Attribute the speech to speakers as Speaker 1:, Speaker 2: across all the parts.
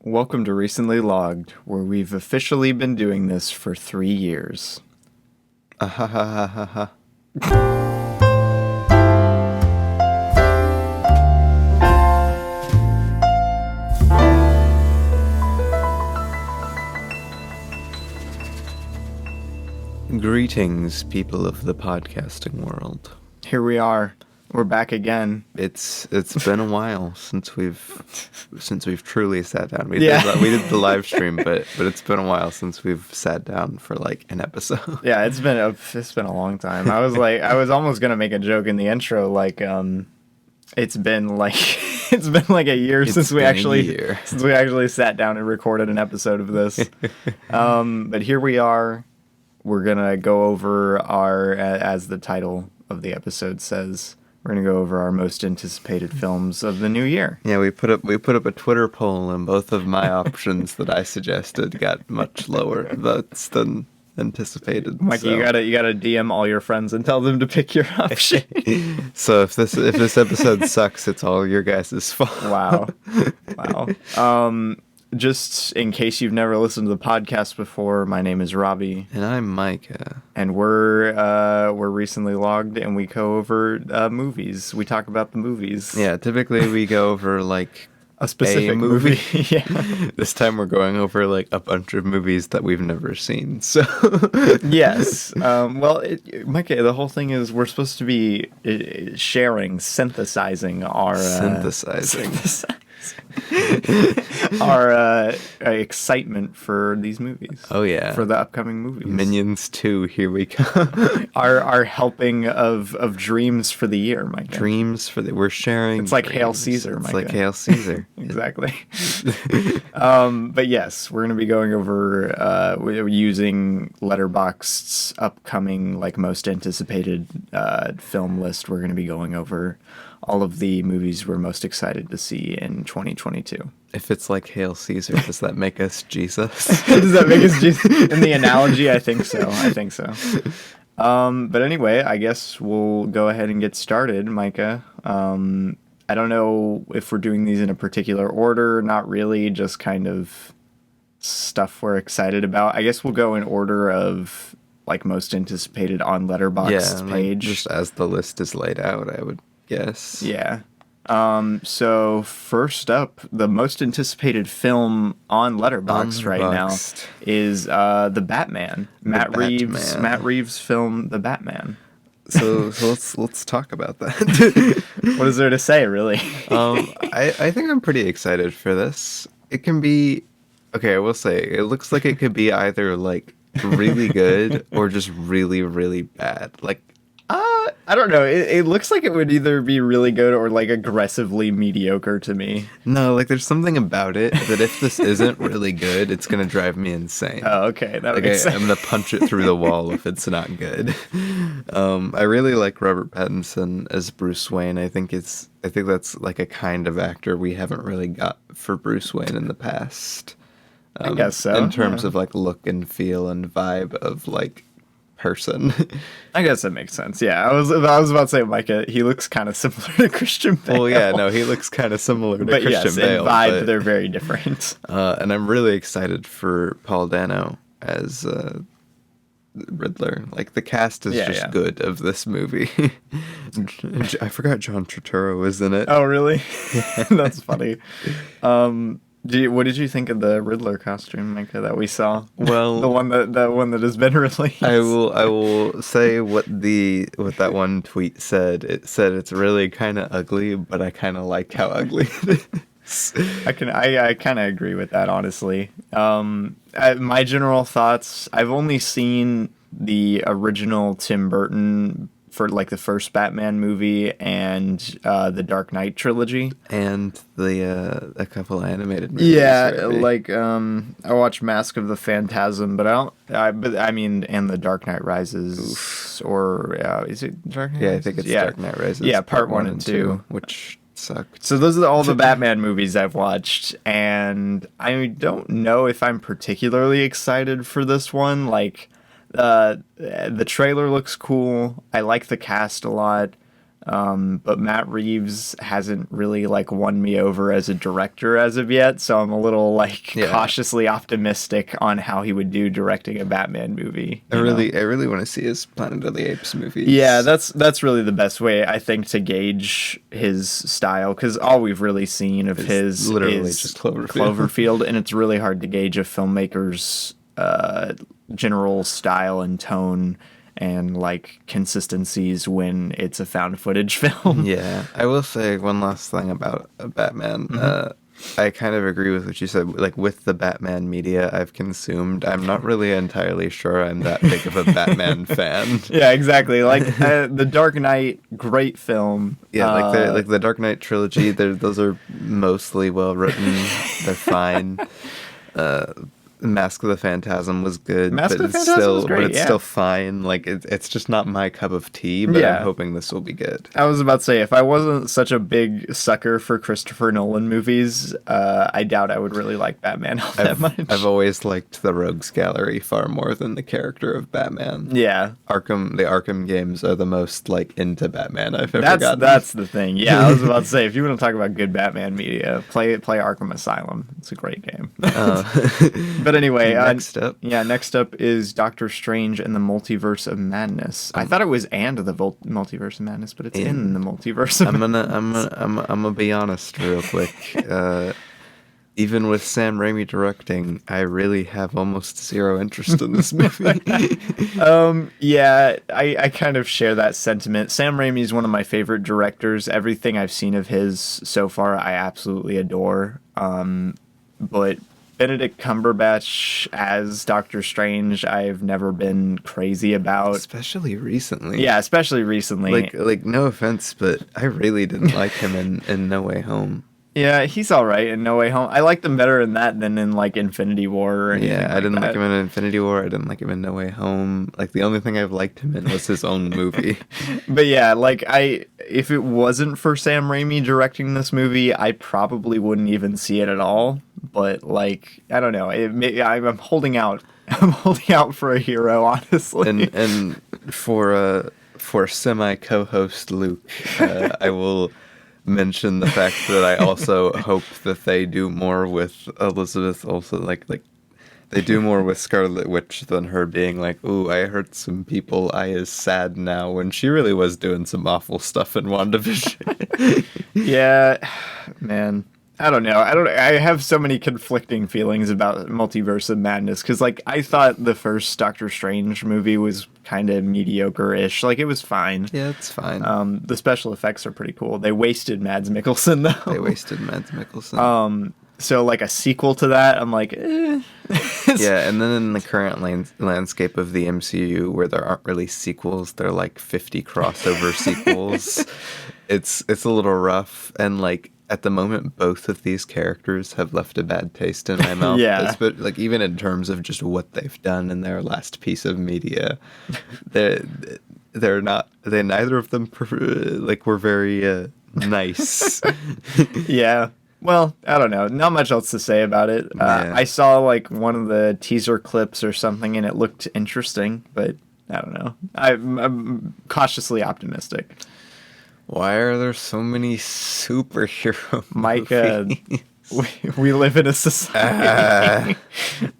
Speaker 1: Welcome to Recently Logged, where we've officially been doing this for 3 years.
Speaker 2: Ha ha ha ha ha. Greetings, people of the podcasting world.
Speaker 1: Here we are. We're back again.
Speaker 2: It's been a while since we've truly sat down. We
Speaker 1: Yeah.
Speaker 2: did the live stream, but it's been a while since we've sat down for like an episode.
Speaker 1: Yeah, it's been a long time. I was almost gonna make a joke in the intro, like it's been like a year since we actually sat down and recorded an episode of this. But here we are. We're gonna go over our, as the title of the episode says, we're gonna go over our most anticipated films of the new year.
Speaker 2: Yeah, we put up a Twitter poll, and both of my options that I suggested got much lower votes than anticipated.
Speaker 1: Micah,
Speaker 2: so.
Speaker 1: you gotta DM all your friends and tell them to pick your option.
Speaker 2: So if this episode sucks, it's all your guys' fault.
Speaker 1: Wow. Just in case you've never listened to the podcast before, my name is Robbie.
Speaker 2: And I'm Micah.
Speaker 1: And we're recently logged, and we go over movies. We talk about the movies.
Speaker 2: Yeah, typically we go over like
Speaker 1: a specific movie. Yeah.
Speaker 2: This time we're going over like a bunch of movies that we've never seen. So
Speaker 1: yes. Micah, the whole thing is we're supposed to be synthesizing our our excitement for these movies.
Speaker 2: Oh yeah,
Speaker 1: for the upcoming movies.
Speaker 2: Minions 2, here we come.
Speaker 1: our helping of dreams for the year, Micah.
Speaker 2: We're sharing.
Speaker 1: It's like
Speaker 2: dreams.
Speaker 1: Hail Caesar, Micah.
Speaker 2: It's like Hail Caesar.
Speaker 1: Exactly. But yes, we're going to be going over using Letterboxd's upcoming like most anticipated film list. We're going to be going over all of the movies we're most excited to see in 2022.
Speaker 2: If it's like Hail Caesar, does that make us Jesus?
Speaker 1: Does that make us Jesus? In the analogy, I think so. But anyway, I guess we'll go ahead and get started, Micah. I don't know if we're doing these in a particular order, not really, just kind of stuff we're excited about. I guess we'll go in order of like most anticipated on Letterboxd's page.
Speaker 2: Just as the list is laid out, I would guess.
Speaker 1: Yeah. So first up, the most anticipated film on Letterboxd right now is The Batman. Matt Reeves' film The Batman.
Speaker 2: So let's talk about that.
Speaker 1: What is there to say, really?
Speaker 2: I think I'm pretty excited for this. It can be okay. I will say it looks like it could be either like really good or just really, really bad. Like.
Speaker 1: I don't know. It looks like it would either be really good or like aggressively mediocre to me.
Speaker 2: No, like there's something about it that if this isn't really good, it's gonna drive me insane.
Speaker 1: Oh, okay. That makes sense.
Speaker 2: I'm gonna punch it through the wall if it's not good. I really like Robert Pattinson as Bruce Wayne. I think that's like a kind of actor we haven't really got for Bruce Wayne in the past.
Speaker 1: I guess so.
Speaker 2: In terms of like look and feel and vibe of like person.
Speaker 1: I guess that makes sense. Yeah, I was about to say, Micah, he looks kind of similar to Christian Bale.
Speaker 2: Well, yeah, no, he looks kind of similar to Christian Bale.
Speaker 1: In vibe, they're very different.
Speaker 2: And I'm really excited for Paul Dano as Riddler. Like the cast is just good of this movie. I forgot John Turturro was in it.
Speaker 1: Oh, really? That's funny. What did you think of the Riddler costume, Micah, that we saw?
Speaker 2: Well,
Speaker 1: the one that has been released. I
Speaker 2: will say what that one tweet said. It said it's really kind of ugly, but I kind of like how ugly it is.
Speaker 1: I kind of agree with that, honestly. My general thoughts. I've only seen the original Tim Burton for like the first Batman movie and the Dark Knight trilogy,
Speaker 2: and a couple animated movies.
Speaker 1: Yeah, already. Like I watched Mask of the Phantasm, but and the Dark Knight Rises. Oof. Or is it Dark Knight?
Speaker 2: Yeah, I think it's Dark Knight Rises.
Speaker 1: Yeah, part 1 and 2,
Speaker 2: which sucked.
Speaker 1: So those are all the Batman movies I've watched, and I don't know if I'm particularly excited for this one. Like. The trailer looks cool. I like the cast a lot. But Matt Reeves hasn't really like won me over as a director as of yet, so I'm a little like cautiously optimistic on how he would do directing a Batman movie.
Speaker 2: I really want to see his Planet of the Apes movies.
Speaker 1: Yeah, that's really the best way I think to gauge his style, because all we've really seen of his
Speaker 2: literally
Speaker 1: is
Speaker 2: just Cloverfield.
Speaker 1: And it's really hard to gauge a filmmaker's general style and tone and like consistencies when it's a found footage film.
Speaker 2: Yeah, I will say one last thing about Batman. I kind of agree with what you said. Like with the Batman media I've consumed, I'm not really entirely sure I'm that big of a Batman fan.
Speaker 1: Yeah, exactly. Like the Dark Knight, great film.
Speaker 2: Yeah, like the Dark Knight trilogy. Those are mostly well written. They're fine. Mask of the Phantasm was good, but it's still fine. Like it's just not my cup of tea, but I'm hoping this will be good.
Speaker 1: I was about to say, if I wasn't such a big sucker for Christopher Nolan movies, I doubt I would really like Batman all that much.
Speaker 2: I've always liked the Rogues Gallery far more than the character of Batman.
Speaker 1: Yeah,
Speaker 2: the Arkham games are the most like into Batman I've ever gotten.
Speaker 1: That's the thing. Yeah, I was about to say, if you want to talk about good Batman media, play Arkham Asylum. It's a great game. But anyway, next up is Doctor Strange and the Multiverse of Madness. I thought it was and the Multiverse of Madness, but it's in the Multiverse of Madness.
Speaker 2: I'm gonna be honest real quick. Even with Sam Raimi directing, I really have almost zero interest in this movie.
Speaker 1: Yeah, I kind of share that sentiment. Sam Raimi is one of my favorite directors. Everything I've seen of his so far, I absolutely adore. But Benedict Cumberbatch as Doctor Strange, I've never been crazy about.
Speaker 2: Especially recently.
Speaker 1: Yeah, especially recently.
Speaker 2: Like no offense, but I really didn't like him in No Way Home.
Speaker 1: Yeah, he's all right in No Way Home. I liked him better in that than in like Infinity War or anything.
Speaker 2: Yeah, I didn't like him in Infinity War. I didn't like him in No Way Home. Like the only thing I've liked him in was his own movie.
Speaker 1: But yeah, like if it wasn't for Sam Raimi directing this movie, I probably wouldn't even see it at all. But like, I don't know. I'm holding out. I'm holding out for a hero, honestly.
Speaker 2: And for semi co-host Luke, I will mention the fact that I also hope that they do more with Elizabeth Olsen, like they do more with Scarlet Witch than her being like, "Ooh, I hurt some people. I is sad now," when she really was doing some awful stuff in WandaVision.
Speaker 1: Yeah, man. I don't know. I have so many conflicting feelings about Multiverse of Madness, because like I thought the first Doctor Strange movie was kind of mediocre-ish. Like it was fine.
Speaker 2: Yeah, it's fine.
Speaker 1: The special effects are pretty cool. They wasted Mads Mikkelsen though.
Speaker 2: They wasted Mads Mikkelsen.
Speaker 1: So like a sequel to that, I'm like, eh.
Speaker 2: Yeah, and then in the current landscape of the MCU, where there aren't really sequels, they're like 50 crossover sequels. It's a little rough, and like at the moment, both of these characters have left a bad taste in my mouth.
Speaker 1: Yeah.
Speaker 2: But like even in terms of just what they've done in their last piece of media, they're not. They neither of them were very nice.
Speaker 1: Yeah. Well, I don't know. Not much else to say about it. I saw like one of the teaser clips or something, and it looked interesting, but I don't know. I'm cautiously optimistic.
Speaker 2: Why are there so many superhero
Speaker 1: Micah, we live in a society.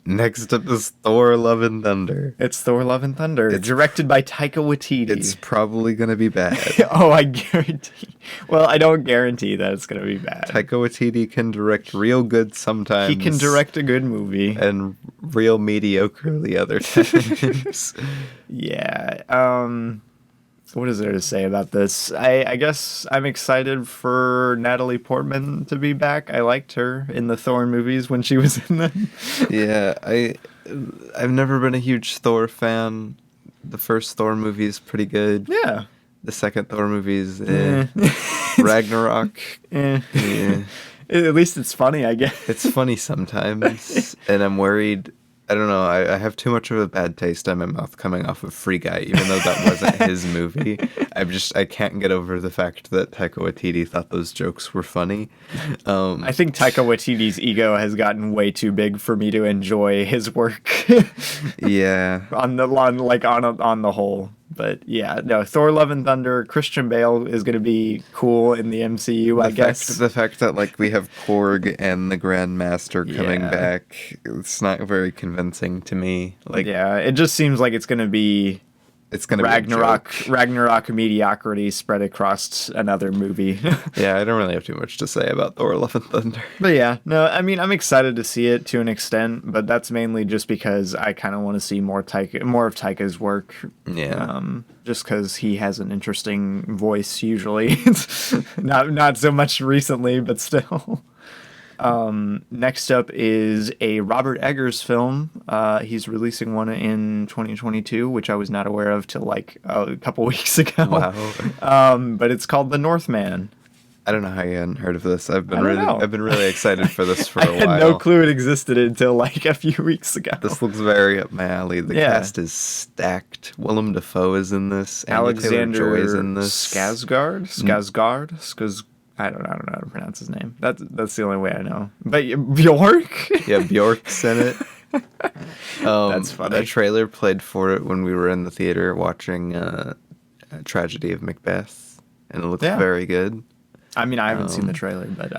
Speaker 2: Next up is Thor: Love and Thunder.
Speaker 1: It's Thor: Love and Thunder. It's directed by Taika Waititi.
Speaker 2: It's probably going to be bad.
Speaker 1: Oh, I guarantee. Well, I don't guarantee that it's going to be bad.
Speaker 2: Taika Waititi can direct real good sometimes.
Speaker 1: He can direct a good movie.
Speaker 2: And real mediocre the other times.
Speaker 1: Yeah. What is there to say about this? I guess I'm excited for Natalie Portman to be back. I liked her in the Thor movies when she was in them.
Speaker 2: Yeah, I've never been a huge Thor fan. The first Thor movie is pretty good.
Speaker 1: Yeah.
Speaker 2: The second Thor movie is Ragnarok.
Speaker 1: Yeah. At least it's funny, I guess.
Speaker 2: It's funny sometimes, and I'm worried. I don't know. I have too much of a bad taste in my mouth coming off of Free Guy, even though that wasn't his movie. I can't get over the fact that Taika Waititi thought those jokes were funny.
Speaker 1: I think Taika Waititi's ego has gotten way too big for me to enjoy his work.
Speaker 2: Yeah.
Speaker 1: On the whole. But yeah, no, Thor: Love and Thunder. Christian Bale is going to be cool in the MCU, I guess.
Speaker 2: The fact that like we have Korg and the Grandmaster coming back, it's not very convincing to me. Like,
Speaker 1: yeah, it just seems like it's going to be Ragnarok mediocrity spread across another movie.
Speaker 2: Yeah, I don't really have too much to say about Thor: Love and Thunder.
Speaker 1: But yeah, no, I mean, I'm excited to see it to an extent, but that's mainly just because I kind of want to see more of Taika's work.
Speaker 2: Yeah.
Speaker 1: Just because he has an interesting voice usually. not so much recently, but still. Next up is a Robert Eggers film. He's releasing one in 2022, which I was not aware of till like a couple weeks ago.
Speaker 2: Wow.
Speaker 1: But it's called The Northman.
Speaker 2: I don't know how you hadn't heard of this. I've been really excited for this for a while.
Speaker 1: I had no clue it existed until like a few weeks ago.
Speaker 2: This looks very up my alley. The cast is stacked. Willem Dafoe is in this.
Speaker 1: Alexander
Speaker 2: Joy is in this.
Speaker 1: Skarsgård. I don't know how to pronounce his name. That's the only way I know. But Bjork?
Speaker 2: Yeah, Bjork's in it.
Speaker 1: That's funny.
Speaker 2: A trailer played for it when we were in the theater watching Tragedy of Macbeth, and it looks very good.
Speaker 1: I mean, I haven't seen the trailer, but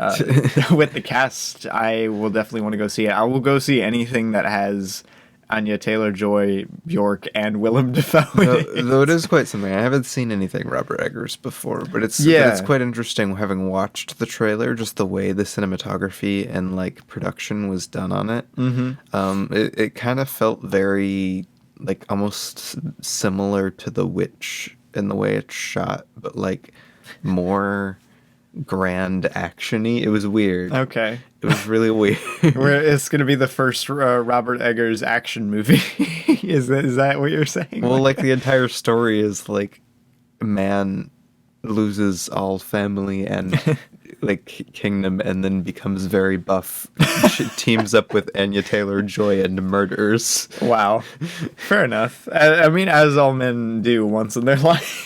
Speaker 1: with the cast, I will definitely want to go see it. I will go see anything that has Anya Taylor-Joy, Bjork, and Willem Dafoe.
Speaker 2: Though it is quite something. I haven't seen anything Robert Eggers before, but it's quite interesting having watched the trailer, just the way the cinematography and like production was done on it. Mm-hmm. It kind of felt very like almost similar to The Witch in the way it's shot, but like more grand actiony. It was weird.
Speaker 1: Okay.
Speaker 2: It was really weird.
Speaker 1: It's going to be the first Robert Eggers action movie. Is that what you're saying?
Speaker 2: Well, like the entire story is like a man loses all family and like kingdom and then becomes very buff. She teams up with Anya Taylor-Joy and murders.
Speaker 1: Wow. Fair enough. I mean, as all men do once in their life.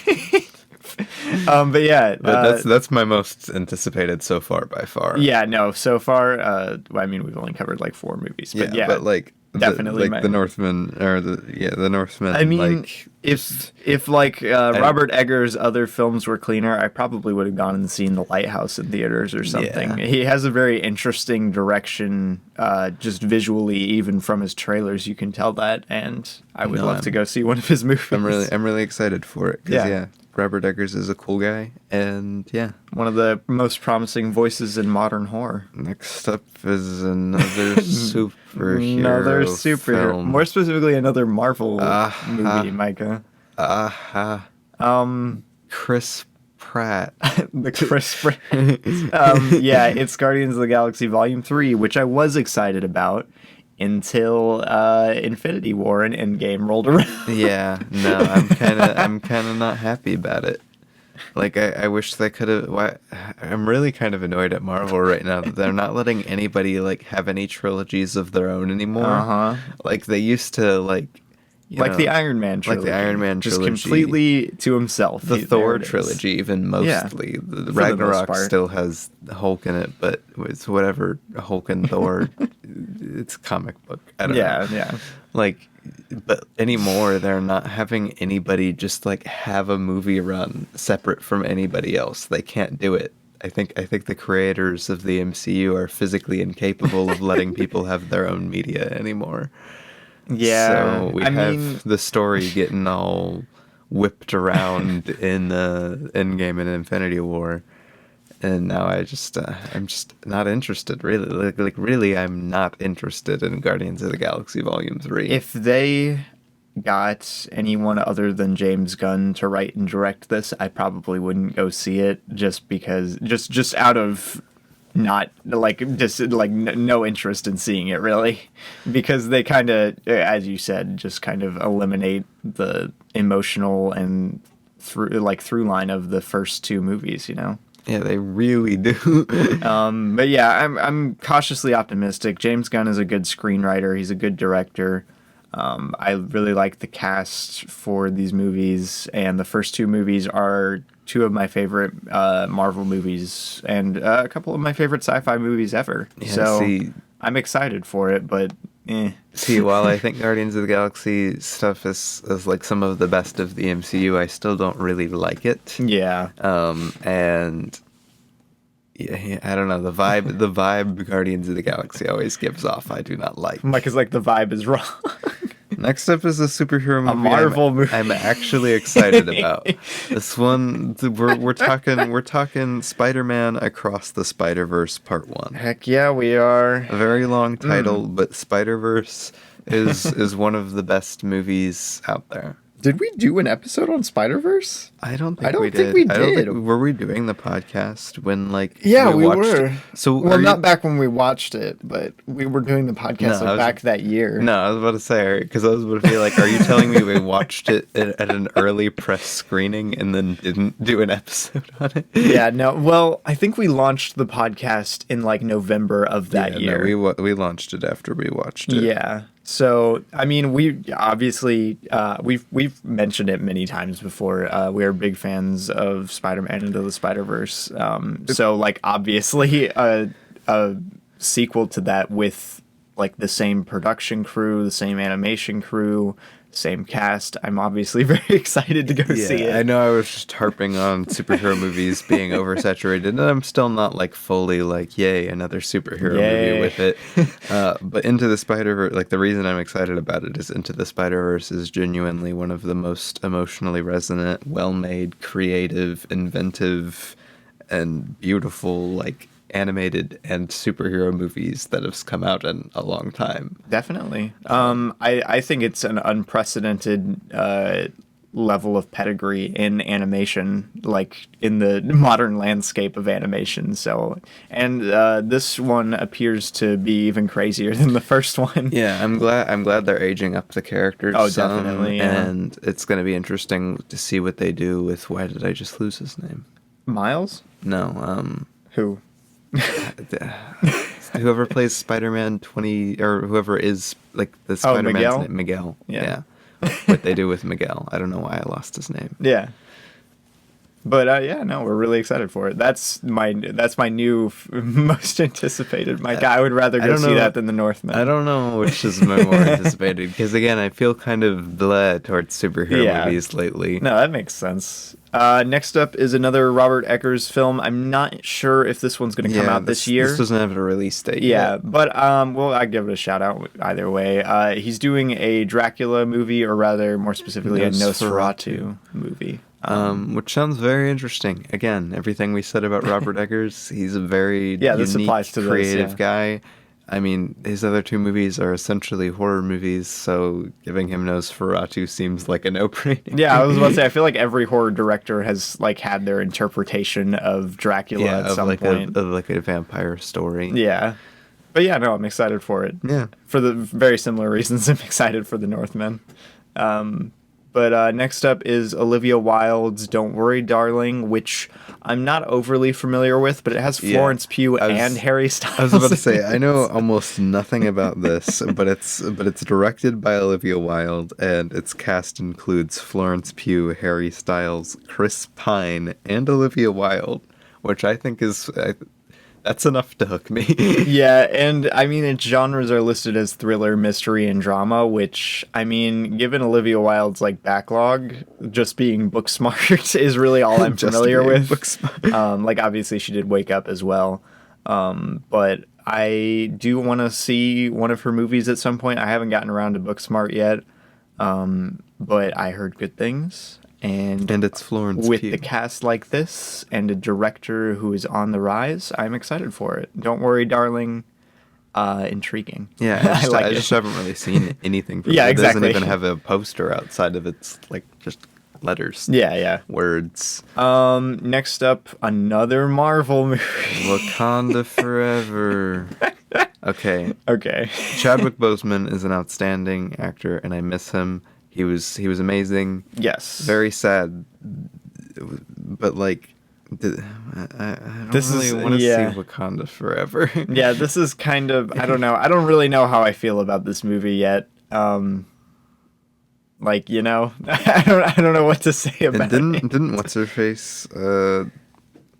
Speaker 1: But yeah,
Speaker 2: that's my most anticipated so far by far.
Speaker 1: Yeah, no, so far, I mean, we've only covered like 4 movies, but yeah,
Speaker 2: but like
Speaker 1: definitely
Speaker 2: the Northman or the Northman.
Speaker 1: I mean,
Speaker 2: like,
Speaker 1: if like Robert Eggers' other films were cleaner, I probably would have gone and seen The Lighthouse in theaters or something. Yeah. He has a very interesting direction, just visually, even from his trailers, you can tell that, and I would love to go see one of his movies.
Speaker 2: I'm really excited for it. Yeah. Robert Eggers is a cool guy, and
Speaker 1: one of the most promising voices in modern horror.
Speaker 2: Next up is another superhero film.
Speaker 1: More specifically, another Marvel movie, Micah.
Speaker 2: Chris Pratt.
Speaker 1: Chris Pratt. It's Guardians of the Galaxy Volume 3, which I was excited about until Infinity War and Endgame rolled around.
Speaker 2: I'm kind of not happy about it. Like I wish they could have. I'm really kind of annoyed at Marvel right now that they're not letting anybody like have any trilogies of their own anymore. Like they used to
Speaker 1: the Iron Man trilogy. Just completely to himself.
Speaker 2: The Thor trilogy, even mostly. The Ragnarok still has Hulk in it, but it's whatever. Hulk and Thor, it's a comic book. I don't know.
Speaker 1: Yeah.
Speaker 2: Like, but anymore, they're not having anybody just like have a movie run separate from anybody else. They can't do it. I think the creators of the MCU are physically incapable of letting people have their own media anymore.
Speaker 1: Yeah,
Speaker 2: so we have the story getting all whipped around in Endgame and Infinity War, and now I'm just not interested. Really, really, I'm not interested in Guardians of the Galaxy Volume 3.
Speaker 1: If they got anyone other than James Gunn to write and direct this, I probably wouldn't go see it just because just out of not no interest in seeing it really, because they kind of, as you said, just kind of eliminate the emotional and through line of the first 2 movies, you know.
Speaker 2: Yeah, they really do.
Speaker 1: But yeah, I'm cautiously optimistic. James Gunn is a good screenwriter. He's a good director. I really like the cast for these movies, and the first 2 movies are 2 of my favorite Marvel movies and a couple of my favorite sci-fi movies ever. Yeah, so I'm excited for it, but
Speaker 2: See, while I think Guardians of the Galaxy stuff is like some of the best of the MCU, I still don't really like it.
Speaker 1: Yeah.
Speaker 2: And yeah, I don't know, the vibe Guardians of the Galaxy always gives off, I do not like.
Speaker 1: Micah's like, the vibe is wrong.
Speaker 2: Next up is a superhero movie.
Speaker 1: A Marvel movie.
Speaker 2: I'm actually excited about. This one, we're talking Spider-Man Across the Spider-Verse Part 1.
Speaker 1: Heck yeah, we are.
Speaker 2: A very long title, but Spider-Verse is one of the best movies out there.
Speaker 1: Did we do an episode on Spider-Verse?
Speaker 2: I don't think
Speaker 1: we did.
Speaker 2: Were we doing the podcast when
Speaker 1: we were.
Speaker 2: So
Speaker 1: not back when we watched it, but we were doing the podcast back that year.
Speaker 2: No, I was about to say, because I was about to be like, are you telling me we watched it at an early press screening and then didn't do an episode on it?
Speaker 1: Yeah, no. Well, I think we launched the podcast in November of that year.
Speaker 2: No, we launched it after we watched it.
Speaker 1: Yeah. So, I mean, we obviously, we've mentioned it many times before. We are big fans of Spider-Man Into the Spider-Verse. So, obviously, a sequel to that with, the same production crew, the same animation crew, same cast. I'm obviously very excited to go see it.
Speaker 2: I know I was just harping on superhero movies being oversaturated, and I'm still not fully yay, another superhero movie with it. But Into the Spider-Verse, the reason I'm excited about it is Into the Spider-Verse is genuinely one of the most emotionally resonant, well-made, creative, inventive, and beautiful, animated and superhero movies that have come out in a long time.
Speaker 1: Definitely. I think it's an unprecedented level of pedigree in animation, in the modern landscape of animation. So, and this one appears to be even crazier than the first one.
Speaker 2: Yeah, I'm glad they're aging up the characters.
Speaker 1: Oh, definitely.
Speaker 2: And it's going to be interesting to see what they do with, why did I just lose his name?
Speaker 1: Miles?
Speaker 2: No.
Speaker 1: Who?
Speaker 2: Whoever plays Spider-Man 20, or whoever is the Spider-Man's name, Miguel. Yeah. What they do with Miguel. I don't know why I lost his name.
Speaker 1: Yeah. But we're really excited for it. That's my new most anticipated. Micah, I would rather go see that than The Northman.
Speaker 2: I don't know which is my more anticipated, because again, I feel kind of bleh towards superhero movies lately.
Speaker 1: No, that makes sense. Next up is another Robert Eggers film. I'm not sure if this one's going to come out this year.
Speaker 2: This doesn't have a release date
Speaker 1: yet. But I'd give it a shout out either way. He's doing a Dracula movie, or rather, more specifically, a Nosferatu movie.
Speaker 2: Which sounds very interesting. Again, everything we said about Robert Eggers, he's a very unique, creative guy. I mean, his other two movies are essentially horror movies, so giving him Nosferatu seems like a no-brainer.
Speaker 1: Yeah, I was about to say, I feel like every horror director has had their interpretation of Dracula at some point.
Speaker 2: Of a vampire story.
Speaker 1: Yeah. But I'm excited for it.
Speaker 2: Yeah.
Speaker 1: For the very similar reasons I'm excited for The Northman. But next up is Olivia Wilde's Don't Worry, Darling, which I'm not overly familiar with, but it has Florence Pugh and Harry Styles.
Speaker 2: I was about to say, I know almost nothing about this, but it's directed by Olivia Wilde, and its cast includes Florence Pugh, Harry Styles, Chris Pine, and Olivia Wilde, which I think is... that's enough to hook me.
Speaker 1: Yeah, and I mean, its genres are listed as thriller, mystery, and drama, which, I mean, given Olivia Wilde's backlog, just being book smart is really all I'm familiar with. Obviously she did Wake Up as well. But I do want to see one of her movies at some point. I haven't gotten around to Booksmart yet. But I heard good things. And
Speaker 2: it's Florence
Speaker 1: with
Speaker 2: Pugh.
Speaker 1: The cast like this and a director who is on the rise, I'm excited for it. Don't Worry, Darling. Intriguing.
Speaker 2: Yeah, I just haven't really seen anything from it.
Speaker 1: Exactly.
Speaker 2: It doesn't even have a poster outside of its just letters.
Speaker 1: Yeah.
Speaker 2: Words.
Speaker 1: Next up, another Marvel movie.
Speaker 2: Wakanda Forever. Okay. Chadwick Boseman is an outstanding actor, and I miss him. He was amazing.
Speaker 1: Yes.
Speaker 2: Very sad, but I don't really want to see Wakanda Forever.
Speaker 1: Yeah, this is kind of, I don't know. I don't really know how I feel about this movie yet. I don't know what to say about
Speaker 2: it. Didn't what's her face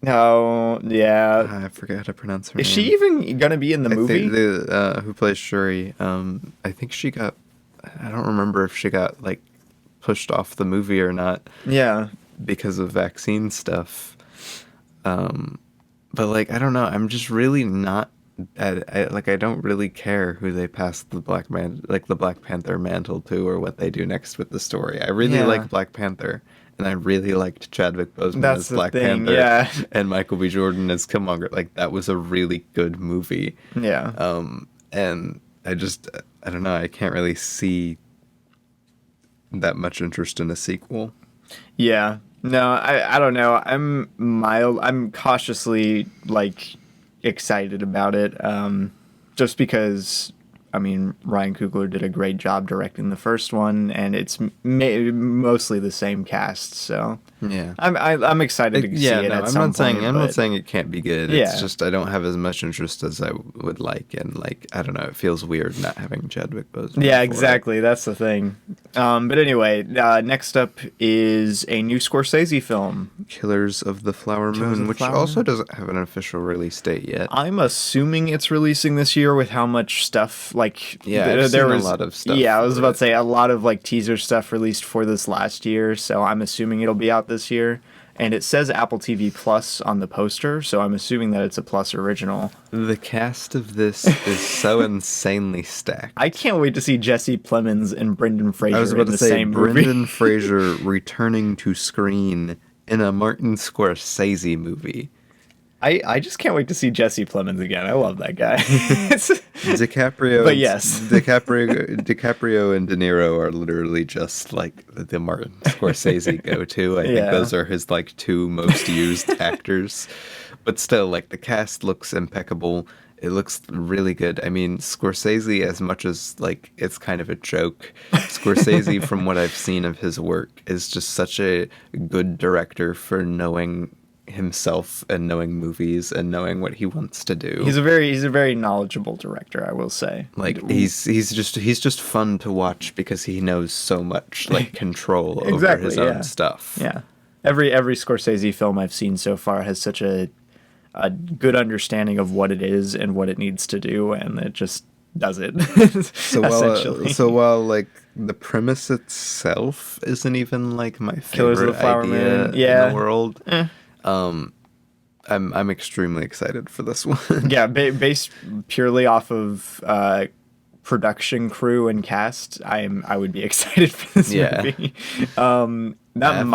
Speaker 1: Oh, yeah.
Speaker 2: I forget how to pronounce her
Speaker 1: Is
Speaker 2: name.
Speaker 1: she even gonna be in the movie?
Speaker 2: I think who plays Shuri, I think she got, I don't remember if she got, like, pushed off the movie or not
Speaker 1: Yeah.
Speaker 2: because of vaccine stuff. But, like, I don't know. I'm just really not, I don't really care who they pass the Black Panther mantle to or what they do next with the story. I really
Speaker 1: Yeah.
Speaker 2: like Black Panther. And I really liked Chadwick Boseman
Speaker 1: That's
Speaker 2: as
Speaker 1: the
Speaker 2: Black
Speaker 1: thing,
Speaker 2: Panther
Speaker 1: yeah.
Speaker 2: and Michael B. Jordan as Killmonger. Like, that was a really good movie.
Speaker 1: Yeah.
Speaker 2: And I don't know, I can't really see that much interest in a sequel.
Speaker 1: Yeah. No, I don't know. I'm cautiously like excited about it. Just because I mean Ryan Coogler did a great job directing the first one, and it's mostly the same cast. So
Speaker 2: Yeah.
Speaker 1: I'm excited to see it at some point.
Speaker 2: I'm not saying it can't be good.
Speaker 1: Yeah.
Speaker 2: It's just I don't have as much interest as I would like, and like I don't know, it feels weird not having Chadwick Boseman.
Speaker 1: Yeah,
Speaker 2: for
Speaker 1: exactly. That's the thing. But anyway, next up is a new Scorsese film.
Speaker 2: Killers of the Flower
Speaker 1: Killers of
Speaker 2: Moon,
Speaker 1: the
Speaker 2: which
Speaker 1: Flower
Speaker 2: also
Speaker 1: Moon.
Speaker 2: doesn't have an official release date yet.
Speaker 1: I'm assuming it's releasing this year with how much stuff like
Speaker 2: Yeah, I've
Speaker 1: there
Speaker 2: seen
Speaker 1: was
Speaker 2: a lot of stuff.
Speaker 1: Yeah, I was
Speaker 2: for
Speaker 1: about
Speaker 2: it.
Speaker 1: to say a lot of like teaser stuff released for this last year, so I'm assuming it'll be out this year. And it says Apple TV Plus on the poster, so I'm assuming that it's a Plus original.
Speaker 2: The cast of this is so insanely stacked.
Speaker 1: I can't wait to see Jesse Plemons and Brendan Fraser
Speaker 2: I was about
Speaker 1: in
Speaker 2: to
Speaker 1: the
Speaker 2: say
Speaker 1: same movie.
Speaker 2: Brendan Fraser returning to screen in a Martin Scorsese movie.
Speaker 1: I just can't wait to see Jesse Plemons again. I love that guy.
Speaker 2: DiCaprio,
Speaker 1: But yes.
Speaker 2: DiCaprio and De Niro are literally just like the Martin Scorsese go-to. I think
Speaker 1: Yeah.
Speaker 2: those are his like two most used actors. But still, like the cast looks impeccable. It looks really good. I mean, Scorsese, as much as like it's kind of a joke, Scorsese, from what I've seen of his work, is just such a good director for knowing himself and knowing movies and knowing what he wants to do.
Speaker 1: He's a very knowledgeable director, I will say.
Speaker 2: Like he's just fun to watch because he knows so much like control over
Speaker 1: Exactly,
Speaker 2: his
Speaker 1: yeah.
Speaker 2: own stuff.
Speaker 1: Yeah. Every Scorsese film I've seen so far has such a good understanding of what it is and what it needs to do, and it just does it.
Speaker 2: So while like the premise itself isn't even like my
Speaker 1: Killers of
Speaker 2: favorite
Speaker 1: the Flower
Speaker 2: idea
Speaker 1: Moon, yeah.
Speaker 2: in the world, I'm extremely excited for this one.
Speaker 1: Yeah, based purely off of production crew and cast, I would be excited for this movie. That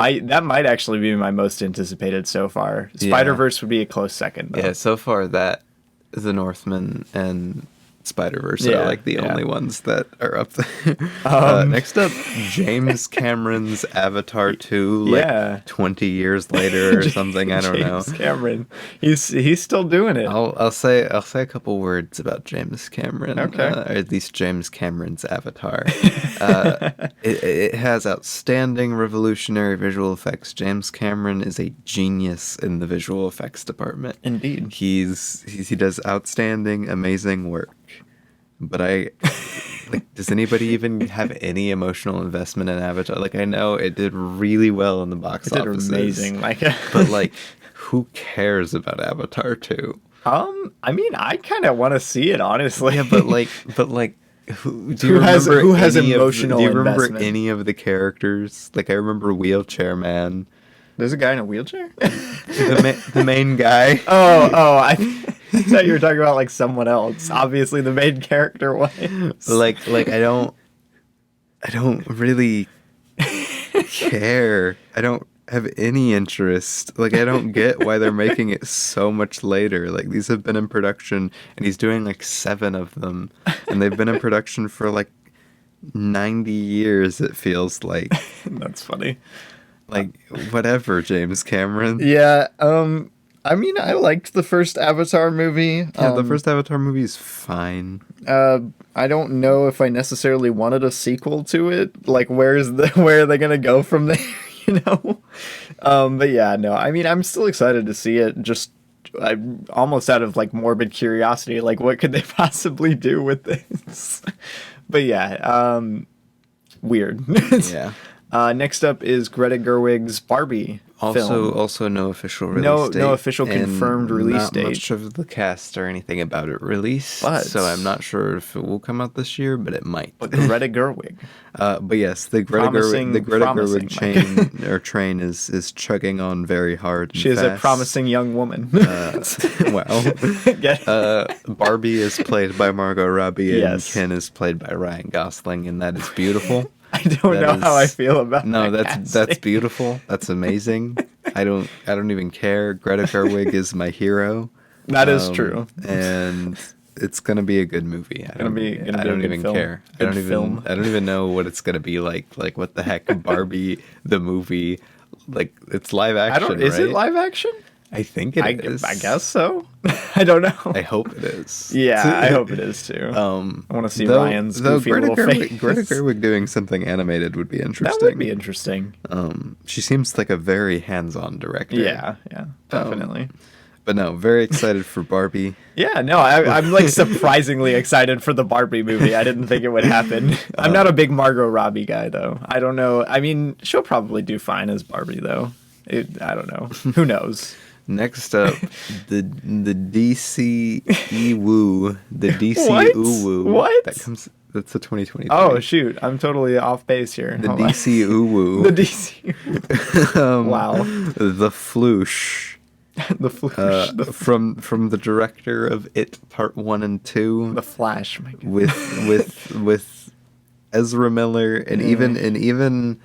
Speaker 1: might actually be my most anticipated so far. Spider-Verse would be a close second, though.
Speaker 2: Yeah, so far that The Northman and Spider-Verse
Speaker 1: Yeah,
Speaker 2: are like the
Speaker 1: yeah.
Speaker 2: only ones that are up there. Next up, James Cameron's Avatar 2, like
Speaker 1: Yeah.
Speaker 2: 20 years later or something. I don't know.
Speaker 1: James Cameron, he's still doing it.
Speaker 2: I'll say a couple words about James Cameron.
Speaker 1: Okay.
Speaker 2: Or at least James Cameron's Avatar. It has outstanding revolutionary visual effects. James Cameron is a genius in the visual effects department.
Speaker 1: Indeed.
Speaker 2: He does outstanding, amazing work. But like, does anybody even have any emotional investment in Avatar? Like, I know it did really well in the box office.
Speaker 1: It did amazing, Micah.
Speaker 2: But like, who cares about Avatar 2?
Speaker 1: I mean, I kind of want to see it, honestly.
Speaker 2: Yeah, but like, who
Speaker 1: has emotional
Speaker 2: do you remember
Speaker 1: investment?
Speaker 2: any of the characters? Like, I remember Wheelchair Man,
Speaker 1: There's a guy in a wheelchair?
Speaker 2: the main guy.
Speaker 1: Oh, I thought you were talking about like someone else. Obviously, the main character was.
Speaker 2: Like I don't really care. I don't have any interest. Like, I don't get why they're making it so much later. Like, these have been in production, and he's doing like 7 of them, and they've been in production for like 90 years. It feels like.
Speaker 1: That's funny.
Speaker 2: Like, whatever, James Cameron.
Speaker 1: Yeah. I mean, I liked the first Avatar movie.
Speaker 2: Yeah, the first Avatar movie is fine.
Speaker 1: I don't know if I necessarily wanted a sequel to it. Like, where are they gonna go from there? You know. But yeah, no. I mean, I'm still excited to see it. Just I'm almost out of like morbid curiosity. Like, what could they possibly do with this? But yeah, weird.
Speaker 2: Yeah.
Speaker 1: Next up is Greta Gerwig's Barbie.
Speaker 2: Also no official release date.
Speaker 1: No official confirmed release date.
Speaker 2: Not much of the cast or anything about it released.
Speaker 1: But,
Speaker 2: so I'm not sure if it will come out this year, but it might.
Speaker 1: But Greta Gerwig.
Speaker 2: But yes, the Greta Gerwig train is chugging on very hard. And
Speaker 1: she is
Speaker 2: fast.
Speaker 1: a promising young woman.
Speaker 2: Wow. Barbie is played by Margot Robbie, and Ken is played by Ryan Gosling, and that is beautiful.
Speaker 1: I don't know how I feel about that.
Speaker 2: No, that's beautiful. That's amazing. I don't even care. Greta Gerwig is my hero.
Speaker 1: That is true.
Speaker 2: And it's gonna be a good movie. I don't even care. I don't even know what it's gonna be like. Like, what the heck, Barbie the movie? Like, it's live action.
Speaker 1: Is it live action?
Speaker 2: I think it is.
Speaker 1: I guess so. I don't know.
Speaker 2: I hope it is.
Speaker 1: Yeah, I hope it is too. I want to see Ryan's goofy little face.
Speaker 2: Greta Gerwig doing something animated would be interesting.
Speaker 1: That would be interesting.
Speaker 2: She seems like a very hands-on director.
Speaker 1: Yeah, definitely.
Speaker 2: But no, very excited for Barbie.
Speaker 1: Yeah, no, I'm like surprisingly excited for the Barbie movie. I didn't think it would happen. I'm not a big Margot Robbie guy, though. I don't know. I mean, she'll probably do fine as Barbie, though. I don't know. Who knows?
Speaker 2: Next up, the DC Woo, the DC
Speaker 1: What?
Speaker 2: Uwu.
Speaker 1: What?
Speaker 2: That's a 2023.
Speaker 1: Oh shoot, I'm totally off base here.
Speaker 2: The DC Uwu.
Speaker 1: The DC. Wow.
Speaker 2: The Floosh.
Speaker 1: The Floosh.
Speaker 2: From the director of It Part 1 and 2.
Speaker 1: The Flash. My God.
Speaker 2: With Ezra Miller and even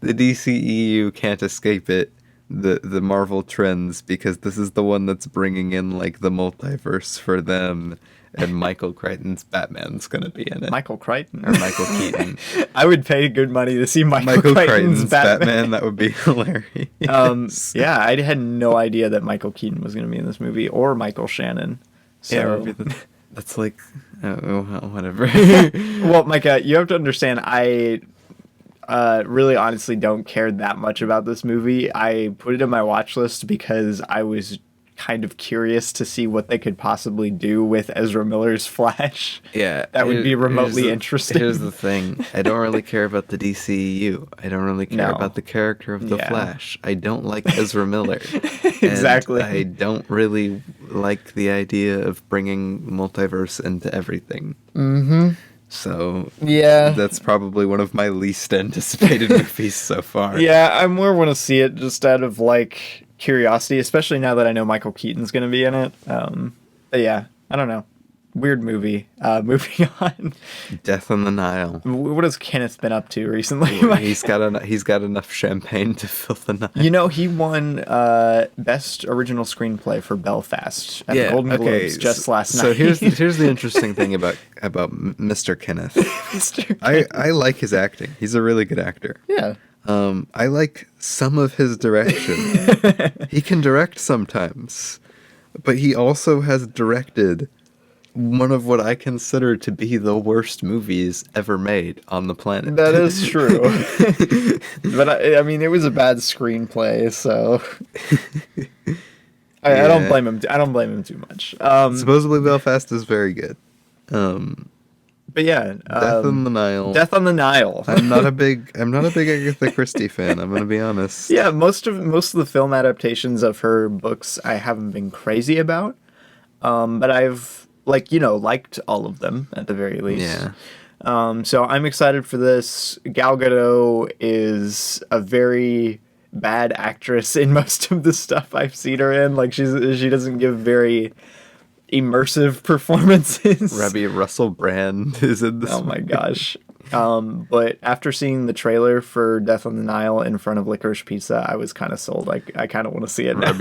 Speaker 2: the DCEU can't escape it. The Marvel trends, because this is the one that's bringing in like the multiverse for them, and Michael Crichton's Batman's gonna be in it.
Speaker 1: Michael Crichton
Speaker 2: or Michael Keaton?
Speaker 1: I would pay good money to see Michael Crichton's Batman.
Speaker 2: That would be hilarious.
Speaker 1: Yeah, I had no idea that Michael Keaton was gonna be in this movie, or Michael Shannon. So
Speaker 2: that's like, whatever.
Speaker 1: Well, Micah, you have to understand, I really honestly don't care that much about this movie. I put it in my watch list because I was kind of curious to see what they could possibly do with Ezra Miller's Flash.
Speaker 2: Yeah.
Speaker 1: That would be remotely interesting.
Speaker 2: Here's the thing. I don't really care about the DCEU. I don't really care about the character of the Flash. I don't like Ezra Miller.
Speaker 1: Exactly.
Speaker 2: I don't really like the idea of bringing multiverse into everything.
Speaker 1: Mm-hmm.
Speaker 2: So
Speaker 1: yeah,
Speaker 2: that's probably one of my least anticipated movies so far.
Speaker 1: Yeah, I more want to see it just out of like curiosity, especially now that I know Michael Keaton's going to be in it. But yeah, I don't know. Weird movie. Moving on.
Speaker 2: Death on the Nile.
Speaker 1: What has Kenneth been up to recently?
Speaker 2: He's got enough champagne to fill the night.
Speaker 1: You know, he won Best Original Screenplay for Belfast at the Golden Globes just last night.
Speaker 2: So here's the interesting thing about Mr. Kenneth. I like his acting. He's a really good actor.
Speaker 1: Yeah.
Speaker 2: I like some of his direction. He can direct sometimes, but he also has directed one of what I consider to be the worst movies ever made on the planet.
Speaker 1: That is true. But I mean, it was a bad screenplay, so I don't blame him. I don't blame him too much.
Speaker 2: Supposedly Belfast is very good.
Speaker 1: But yeah,
Speaker 2: Death on the Nile.
Speaker 1: Death on the Nile.
Speaker 2: I'm not a big Agatha Christie fan. I'm gonna be honest.
Speaker 1: Yeah, most of the film adaptations of her books I haven't been crazy about, but I've liked all of them at the very least.
Speaker 2: Yeah.
Speaker 1: So I'm excited for this. Gal Gadot is a very bad actress in most of the stuff I've seen her in. Like, she doesn't give very immersive performances.
Speaker 2: Russell Brand is in this.
Speaker 1: Oh my gosh. But after seeing the trailer for Death on the Nile in front of Licorice Pizza, I was kind of sold. I kind of want to see it now.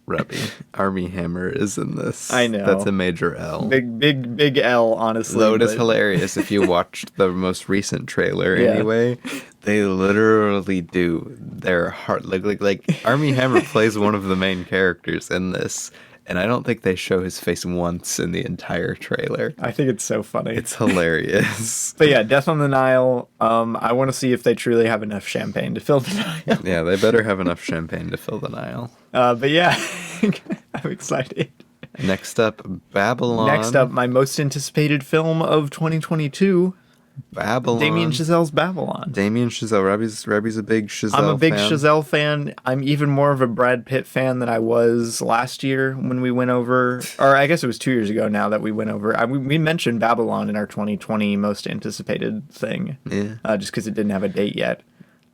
Speaker 2: Robbie. Armie Hammer is in this.
Speaker 1: I know.
Speaker 2: That's a major L.
Speaker 1: Big L, honestly.
Speaker 2: Though it is hilarious if you watched the most recent trailer anyway. They literally do their heart. Like Armie Hammer plays one of the main characters in this. And I don't think they show his face once in the entire trailer.
Speaker 1: I think it's so funny.
Speaker 2: It's hilarious.
Speaker 1: But yeah, Death on the Nile. I want to see if they truly have enough champagne to fill the Nile.
Speaker 2: Yeah, they better have enough champagne to fill the Nile.
Speaker 1: But yeah, I'm excited.
Speaker 2: Next up, Babylon.
Speaker 1: Next up, my most anticipated film of 2022,
Speaker 2: Babylon.
Speaker 1: Damien Chazelle's Babylon.
Speaker 2: Damien Chazelle. Robbie's a big Chazelle fan.
Speaker 1: I'm a big Chazelle fan. I'm even more of a Brad Pitt fan than I was last year when we went over, or I guess it was 2 years ago now that we went over. We mentioned Babylon in our 2020 most anticipated thing.
Speaker 2: Yeah.
Speaker 1: Just because it didn't have a date yet.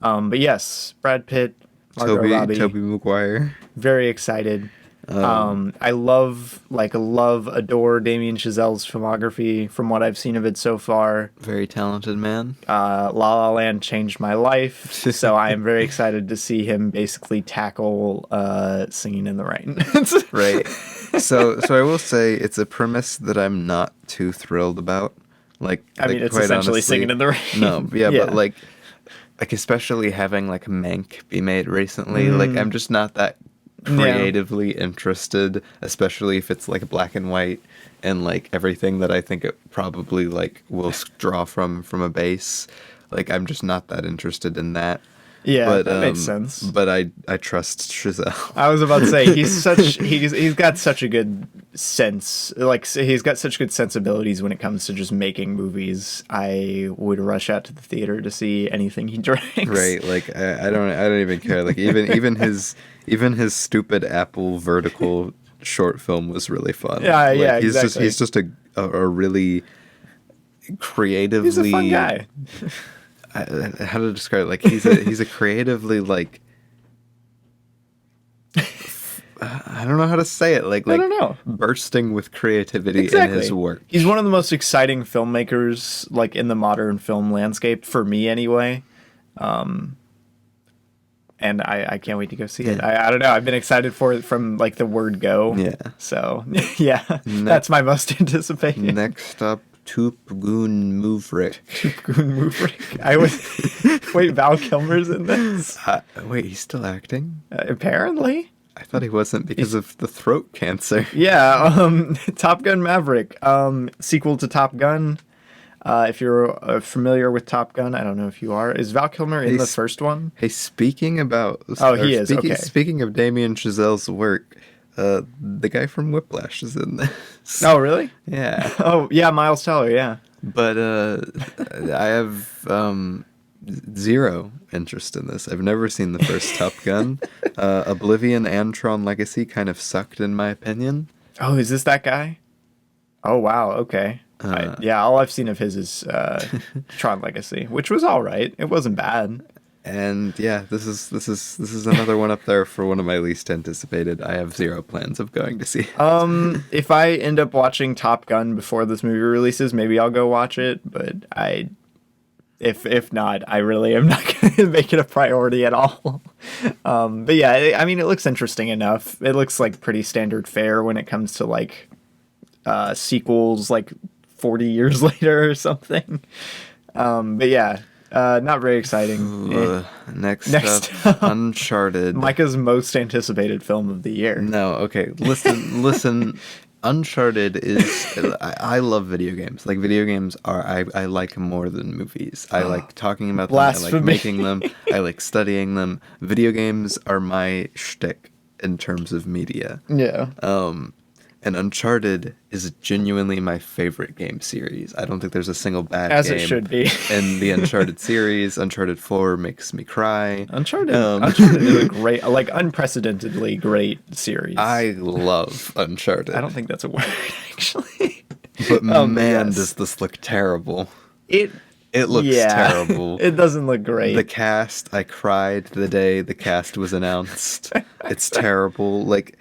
Speaker 1: But yes, Brad Pitt, Robbie.
Speaker 2: Tobey Maguire.
Speaker 1: Very excited. I adore Damien Chazelle's filmography from what I've seen of it so far.
Speaker 2: Very talented man.
Speaker 1: La La Land changed my life, so I am very excited to see him basically tackle Singing in the Rain.
Speaker 2: Right. So I will say it's a premise that I'm not too thrilled about.
Speaker 1: It's essentially honestly, Singing in the Rain.
Speaker 2: No, yeah. But like especially having like Mank be made recently, like I'm just not that creatively interested, especially if it's like black and white and like everything that I think it probably like will draw from a base. Like I'm just not that interested in that.
Speaker 1: Yeah, but, that makes sense.
Speaker 2: But I trust Chazelle.
Speaker 1: I was about to say he's got such a good sense. Like he's got such good sensibilities when it comes to just making movies. I would rush out to the theater to see anything he directs.
Speaker 2: Right, like I don't even care. Like even his stupid Apple vertical short film was really fun.
Speaker 1: Yeah,
Speaker 2: like,
Speaker 1: yeah,
Speaker 2: exactly. He's just a really creatively.
Speaker 1: He's a fun guy.
Speaker 2: How to describe it? Like he's a creatively like I don't know how to say it. Like I don't know. Bursting with creativity in his work.
Speaker 1: He's one of the most exciting filmmakers like in the modern film landscape for me anyway. And I can't wait to go see it. I don't know. I've been excited for it from like the word go.
Speaker 2: Yeah.
Speaker 1: So yeah, that's my most anticipated.
Speaker 2: Next up. Toopgoon Mooverick.
Speaker 1: Wait, Val Kilmer's in this?
Speaker 2: Wait, he's still acting?
Speaker 1: Apparently.
Speaker 2: I thought he wasn't because of the throat cancer.
Speaker 1: Yeah, Top Gun Maverick, sequel to Top Gun. If you're familiar with Top Gun, I don't know if you are. Is Val Kilmer in the first one?
Speaker 2: Hey, speaking about...
Speaker 1: he is, okay.
Speaker 2: Speaking of Damien Chazelle's work... the guy from Whiplash is in this.
Speaker 1: Oh, really?
Speaker 2: Yeah.
Speaker 1: Oh, yeah, Miles Teller, yeah.
Speaker 2: But I have zero interest in this. I've never seen the first Top Gun. Oblivion and Tron Legacy kind of sucked, in my opinion.
Speaker 1: Oh, is this that guy? Oh, wow, okay. All I've seen of his is Tron Legacy, which was all right. It wasn't bad.
Speaker 2: And yeah, this is another one up there for one of my least anticipated. I have zero plans of going to see it.
Speaker 1: If I end up watching Top Gun before this movie releases, maybe I'll go watch it. But if not, I really am not going to make it a priority at all. But yeah, I mean, it looks interesting enough. It looks like pretty standard fare when it comes to like sequels, like 40 years later or something. But yeah. Not very exciting.
Speaker 2: Next up, Uncharted.
Speaker 1: Micah's most anticipated film of the year.
Speaker 2: No, okay. Listen. Uncharted is... I love video games. Like, video games are... I like more than movies. I like talking about them.
Speaker 1: Blasphemy.
Speaker 2: I like making them. I like studying them. Video games are my shtick in terms of media.
Speaker 1: Yeah.
Speaker 2: And Uncharted is genuinely my favorite game series. I don't think there's a single bad
Speaker 1: game. As
Speaker 2: game
Speaker 1: it should be.
Speaker 2: in the Uncharted series. Uncharted 4 makes me cry.
Speaker 1: Uncharted is a great, like, unprecedentedly great series.
Speaker 2: I love Uncharted.
Speaker 1: I don't think that's a word, actually.
Speaker 2: But does this look terrible. It looks terrible.
Speaker 1: It doesn't look great.
Speaker 2: The cast, I cried the day the cast was announced. It's terrible. Like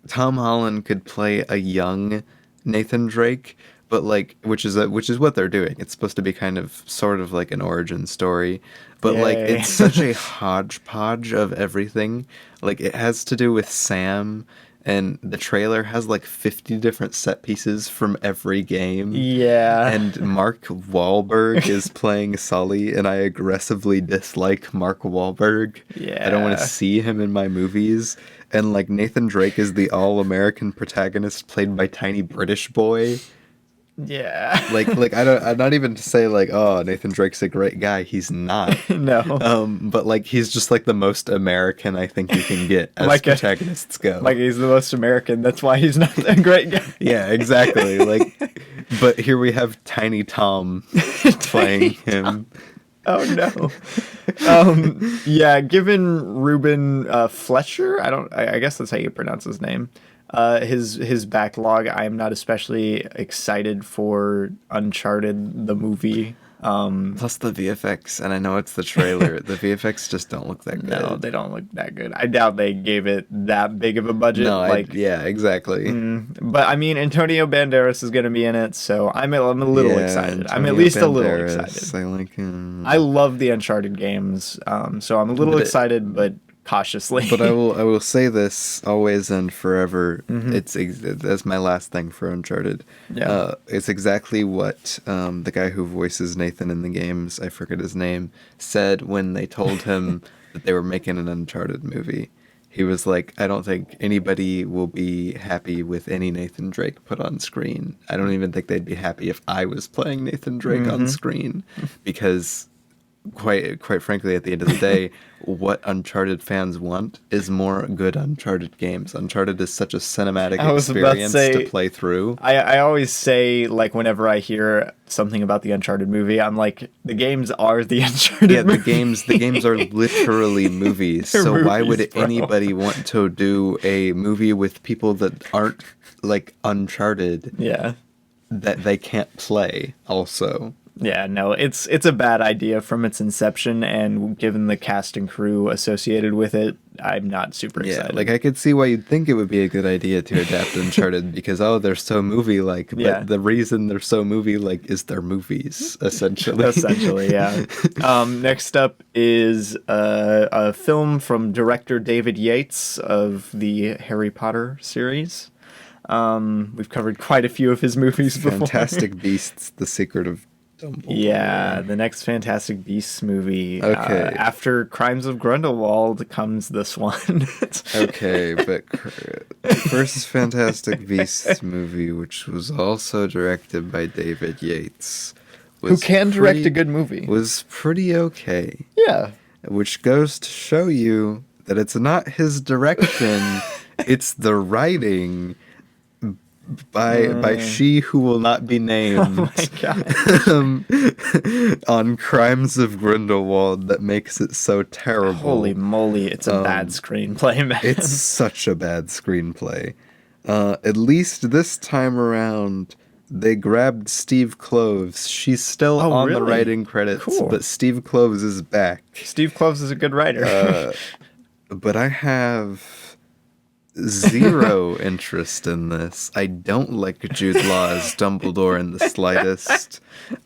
Speaker 2: Tom Holland could play a young Nathan Drake, but like which is what they're doing. It's supposed to be kind of sort of like an origin story, but like it's such a hodgepodge of everything. Like it has to do with Sam, and the trailer has like 50 different set pieces from every game.
Speaker 1: Yeah.
Speaker 2: And Mark Wahlberg is playing Sully, and I aggressively dislike Mark Wahlberg.
Speaker 1: Yeah.
Speaker 2: I don't want to see him in my movies. And like Nathan Drake is the all-American protagonist played by tiny British boy.
Speaker 1: Yeah.
Speaker 2: like I'm not even to say like, oh, Nathan Drake's a great guy. He's not.
Speaker 1: No.
Speaker 2: But like he's just like the most American I think you can get as protagonists go.
Speaker 1: Like he's the most American. That's why he's not a great guy.
Speaker 2: Yeah, exactly. Like But here we have Tiny Tom playing him.
Speaker 1: Oh no. Yeah, given Ruben Fletcher, I guess that's how you pronounce his name. His backlog, I am not especially excited for Uncharted the movie.
Speaker 2: Plus the VFX, and I know it's the trailer. The VFX just don't look that good.
Speaker 1: No, they don't look that good. I doubt they gave it that big of a budget.
Speaker 2: No, yeah, exactly.
Speaker 1: But I mean, Antonio Banderas is going to be in it, so I'm a little excited. I'm at least a little excited.
Speaker 2: I like him.
Speaker 1: I love the Uncharted games, so I'm a little excited, but cautiously.
Speaker 2: But I will say this always and forever. That's my last thing for Uncharted.
Speaker 1: Yeah.
Speaker 2: It's exactly what the guy who voices Nathan in the games, I forget his name, said when they told him that they were making an Uncharted movie. He was like, I don't think anybody will be happy with any Nathan Drake put on screen. I don't even think they'd be happy if I was playing Nathan Drake on screen, because quite frankly, at the end of the day, what Uncharted fans want is more good Uncharted games. Uncharted is such a cinematic experience to play through.
Speaker 1: I always say, like, whenever I hear something about the Uncharted movie, I'm like, the games are the Uncharted movies.
Speaker 2: the games are literally movies. So why would anybody want to do a movie with people that aren't, like, Uncharted?
Speaker 1: Yeah.
Speaker 2: That they can't play also.
Speaker 1: Yeah, no, it's a bad idea from its inception, and given the cast and crew associated with it, I'm not super excited.
Speaker 2: Yeah, like, I could see why you'd think it would be a good idea to adapt Uncharted, because, they're so movie-like, but the reason they're so movie-like is they're movies, essentially.
Speaker 1: Essentially, yeah. Next up is a film from director David Yates of the Harry Potter series. We've covered quite a few of his movies before.
Speaker 2: Fantastic Beasts, The Secret of Dumbledore.
Speaker 1: Yeah, the next Fantastic Beasts movie.
Speaker 2: Okay.
Speaker 1: After Crimes of Grindelwald comes this one.
Speaker 2: Okay, but first Fantastic Beasts movie, which was also directed by David Yates,
Speaker 1: who can direct a good movie,
Speaker 2: was pretty okay.
Speaker 1: Yeah.
Speaker 2: Which goes to show you that it's not his direction, it's the writing by she who will not be named.
Speaker 1: Oh my God.
Speaker 2: On Crimes of Grindelwald that makes it so terrible.
Speaker 1: Holy moly, it's a bad screenplay, man.
Speaker 2: It's such a bad screenplay. At least this time around, they grabbed Steve Kloves. She's still on the writing credits, but Steve Kloves is back.
Speaker 1: Steve Kloves is a good writer.
Speaker 2: But I have zero interest in this. I don't like Jude Law as Dumbledore in the slightest.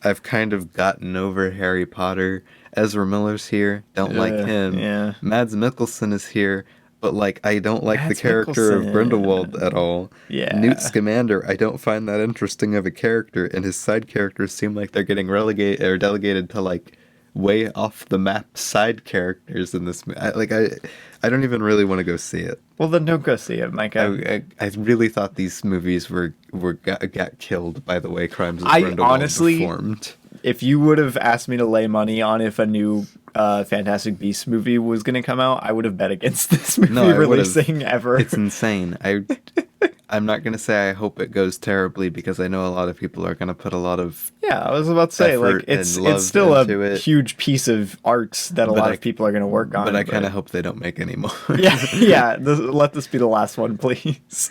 Speaker 2: I've kind of gotten over Harry Potter. Ezra Miller's here. Don't like him.
Speaker 1: Yeah.
Speaker 2: Mads Mikkelsen is here. But, like, I don't like the character of Grindelwald at all.
Speaker 1: Yeah.
Speaker 2: Newt Scamander, I don't find that interesting of a character, and his side characters seem like they're getting relegated or delegated to, like, way off the map side characters in this. I don't even really want to go see it.
Speaker 1: Well, then don't go see it, Micah.
Speaker 2: I really thought these movies got killed by the way Crimes of Grindelwald performed.
Speaker 1: If you would have asked me to lay money on if a new Fantastic Beasts movie was going to come out, I would have bet against this movie releasing ever.
Speaker 2: It's insane. I'm not going to say I hope it goes terribly, because I know a lot of people are going to put a lot of
Speaker 1: I was about to say, like, it's still a huge piece of art that a lot of people are going to work on.
Speaker 2: But I kind of hope they don't make any more.
Speaker 1: Let this be the last one, please.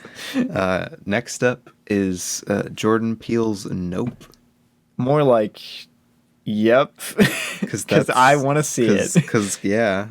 Speaker 2: Next up is Jordan Peele's Nope.
Speaker 1: More like, yep, because I want to see it.
Speaker 2: Because yeah.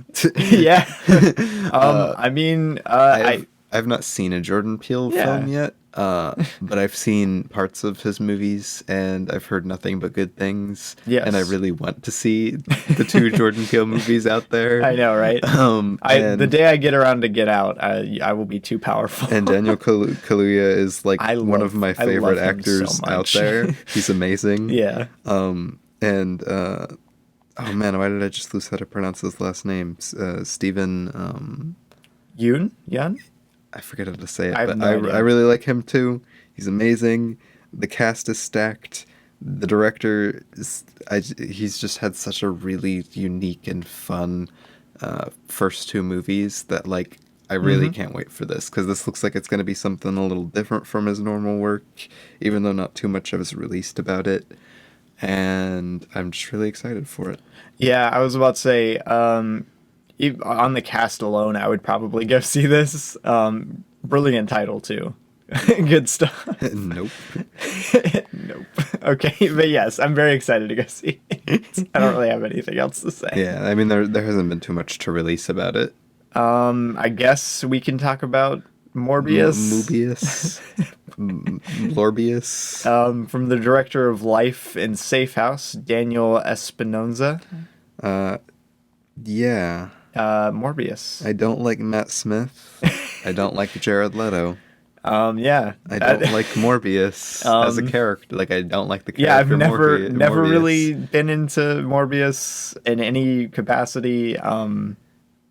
Speaker 1: I mean,
Speaker 2: I've not seen a Jordan Peele film yet, but I've seen parts of his movies, and I've heard nothing but good things.
Speaker 1: Yes.
Speaker 2: And I really want to see the two Jordan Peele movies out there.
Speaker 1: I know, right? The day I get around to Get Out, I will be too powerful.
Speaker 2: And Daniel Kaluuya is like one of my favorite actors out there. He's amazing.
Speaker 1: Yeah.
Speaker 2: Oh man, why did I just lose how to pronounce his last name? Stephen.
Speaker 1: Yun?
Speaker 2: I forget how to say it, but I really like him too. He's amazing. The cast is stacked. The director he's just had such a really unique and fun first two movies that, like, I really can't wait for this, because this looks like it's going to be something a little different from his normal work, even though not too much of is released about it. And I'm just really excited for it.
Speaker 1: Yeah, I was about to say, on the cast alone, I would probably go see this. Brilliant title, too. Good stuff.
Speaker 2: Nope.
Speaker 1: Nope. Okay, but yes, I'm very excited to go see it. I don't really have anything else to say.
Speaker 2: Yeah, I mean, there hasn't been too much to release about it.
Speaker 1: I guess we can talk about Morbius.
Speaker 2: Mobius. Lorbius.
Speaker 1: From the director of Life and Safe House, Daniel Espinosa.
Speaker 2: Yeah.
Speaker 1: Morbius.
Speaker 2: I don't like Matt Smith. I don't like Jared Leto.
Speaker 1: Yeah.
Speaker 2: I don't like Morbius as a character. Like, I don't like the character.
Speaker 1: Yeah, I've never
Speaker 2: Morbius.
Speaker 1: really been into Morbius in any capacity.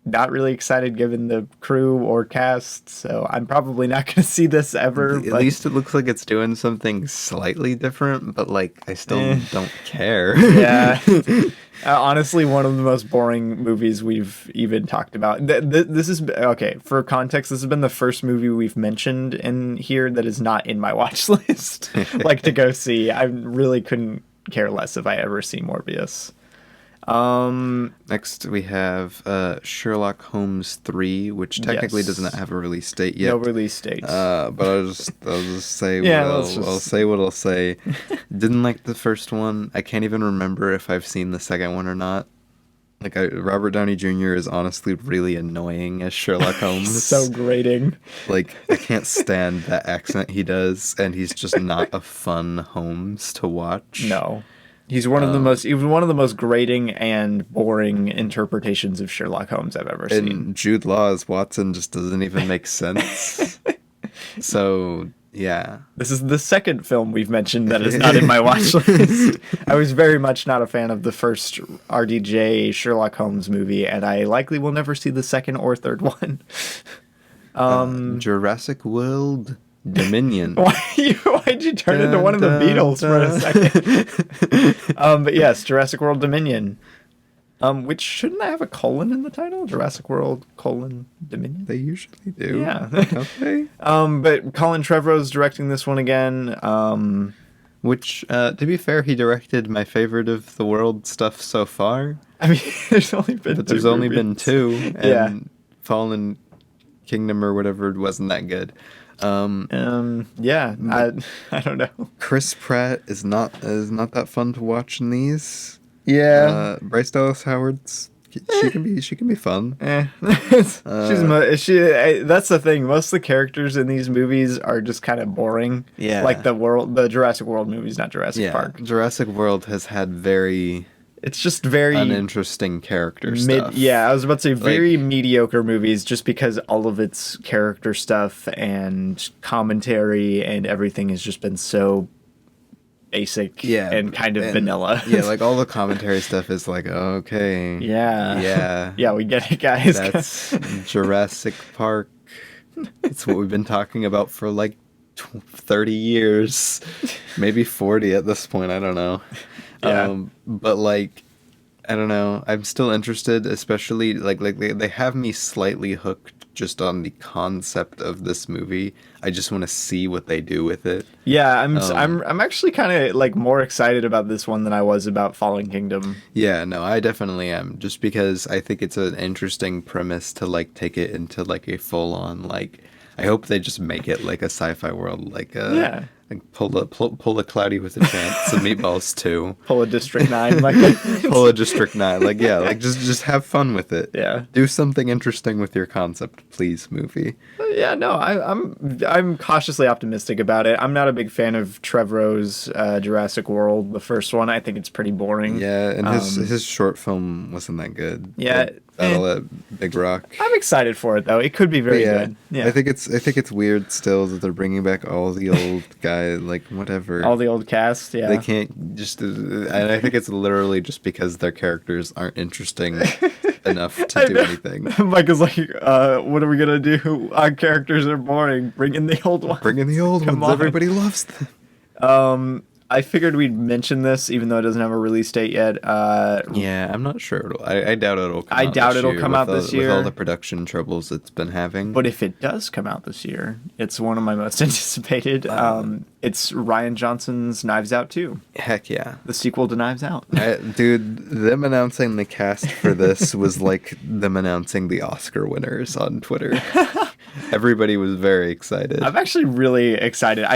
Speaker 1: Not really excited given the crew or cast, so I'm probably not going to see this ever.
Speaker 2: At least it looks like it's doing something slightly different, but like I still don't care.
Speaker 1: Yeah. Honestly, one of the most boring movies we've even talked about. This is okay. For context, this has been the first movie we've mentioned in here that is not in my watch list. Like to go see. I really couldn't care less if I ever see Morbius.
Speaker 2: Next we have Sherlock Holmes 3, which technically does not have a release date yet.
Speaker 1: No release date.
Speaker 2: But I'll just say I'll say what I'll say. Didn't like the first one. I can't even remember if I've seen the second one or not. Like Robert Downey Jr. is honestly really annoying as Sherlock Holmes.
Speaker 1: So grating.
Speaker 2: Like I can't stand that accent he does, and he's just not a fun Holmes to watch.
Speaker 1: No. He's one of the most grating and boring interpretations of Sherlock Holmes I've ever seen.
Speaker 2: And Jude Law as Watson just doesn't even make sense. So, yeah.
Speaker 1: This is the second film we've mentioned that is not in my watch list. I was very much not a fan of the first RDJ Sherlock Holmes movie, and I likely will never see the second or third one.
Speaker 2: Jurassic World Dominion.
Speaker 1: Why'd you turn into one of the Beatles for a second? But yes, Jurassic World Dominion. Which shouldn't have a colon in the title? Jurassic World Dominion?
Speaker 2: They usually do.
Speaker 1: Yeah.
Speaker 2: Okay.
Speaker 1: But Colin Trevorrow's directing this one again.
Speaker 2: Which, to be fair, he directed my favorite of the world stuff so far.
Speaker 1: I mean, there's only been two.
Speaker 2: And Fallen Kingdom or whatever wasn't that good.
Speaker 1: Yeah, I don't know.
Speaker 2: Chris Pratt is not that fun to watch in these.
Speaker 1: Yeah.
Speaker 2: Bryce Dallas Howard's she can be fun.
Speaker 1: That's the thing. Most of the characters in these movies are just kind of boring.
Speaker 2: Yeah.
Speaker 1: Like the Jurassic World movies, not Jurassic Park.
Speaker 2: Jurassic World has had
Speaker 1: it's just very
Speaker 2: uninteresting character stuff.
Speaker 1: Yeah, I was about to say very mediocre movies just because all of its character stuff and commentary and everything has just been so basic and kind of vanilla.
Speaker 2: Yeah, like all the commentary stuff is like, okay.
Speaker 1: Yeah. Yeah, we get it, guys.
Speaker 2: That's Jurassic Park. It's what we've been talking about for like 30 years. Maybe 40 at this point, I don't know.
Speaker 1: Yeah.
Speaker 2: But like, I don't know. I'm still interested, especially like they have me slightly hooked just on the concept of this movie. I just want to see what they do with it.
Speaker 1: Yeah, I'm actually kind of like more excited about this one than I was about Fallen Kingdom.
Speaker 2: Yeah, no, I definitely am. Just because I think it's an interesting premise to like take it into like a full on like. I hope they just make it like a sci-fi world, like like pull a Cloudy with a Chance and Meatballs 2.
Speaker 1: Pull a District 9, like
Speaker 2: pull a District 9, like like just have fun with it.
Speaker 1: Yeah,
Speaker 2: do something interesting with your concept, please, movie.
Speaker 1: Yeah, no, I'm cautiously optimistic about it. I'm not a big fan of Trevorrow's Jurassic World, the first one. I think it's pretty boring.
Speaker 2: Yeah, and his short film wasn't that good.
Speaker 1: Yeah.
Speaker 2: Battle at Big Rock.
Speaker 1: I'm excited for it though. It could be very good. Yeah.
Speaker 2: I think it's weird still that they're bringing back all the old guys, like whatever.
Speaker 1: All the old cast, yeah.
Speaker 2: They can't just and I think it's literally just because their characters aren't interesting enough to do anything.
Speaker 1: Micah's like, what are we gonna do? Our characters are boring. Bring in the old ones.
Speaker 2: Bring in the old ones.
Speaker 1: On.
Speaker 2: Everybody loves them.
Speaker 1: I figured we'd mention this, even though it doesn't have a release date yet.
Speaker 2: Yeah, I'm not sure. I doubt it'll come
Speaker 1: I
Speaker 2: out
Speaker 1: doubt
Speaker 2: this
Speaker 1: it'll
Speaker 2: year
Speaker 1: come out this year.
Speaker 2: With all the production troubles it's been having.
Speaker 1: But if it does come out this year, it's one of my most anticipated. It's Rian Johnson's Knives Out 2.
Speaker 2: Heck yeah.
Speaker 1: The sequel to Knives Out.
Speaker 2: Dude, them announcing the cast for this was like them announcing the Oscar winners on Twitter. Everybody was very excited.
Speaker 1: I'm actually really excited.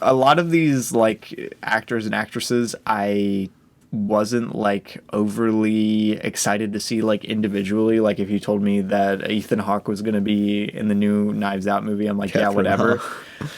Speaker 1: A lot of these like actors and actresses, I wasn't like overly excited to see like individually. Like if you told me that Ethan Hawke was going to be in the new Knives Out movie, I'm like, yeah, whatever.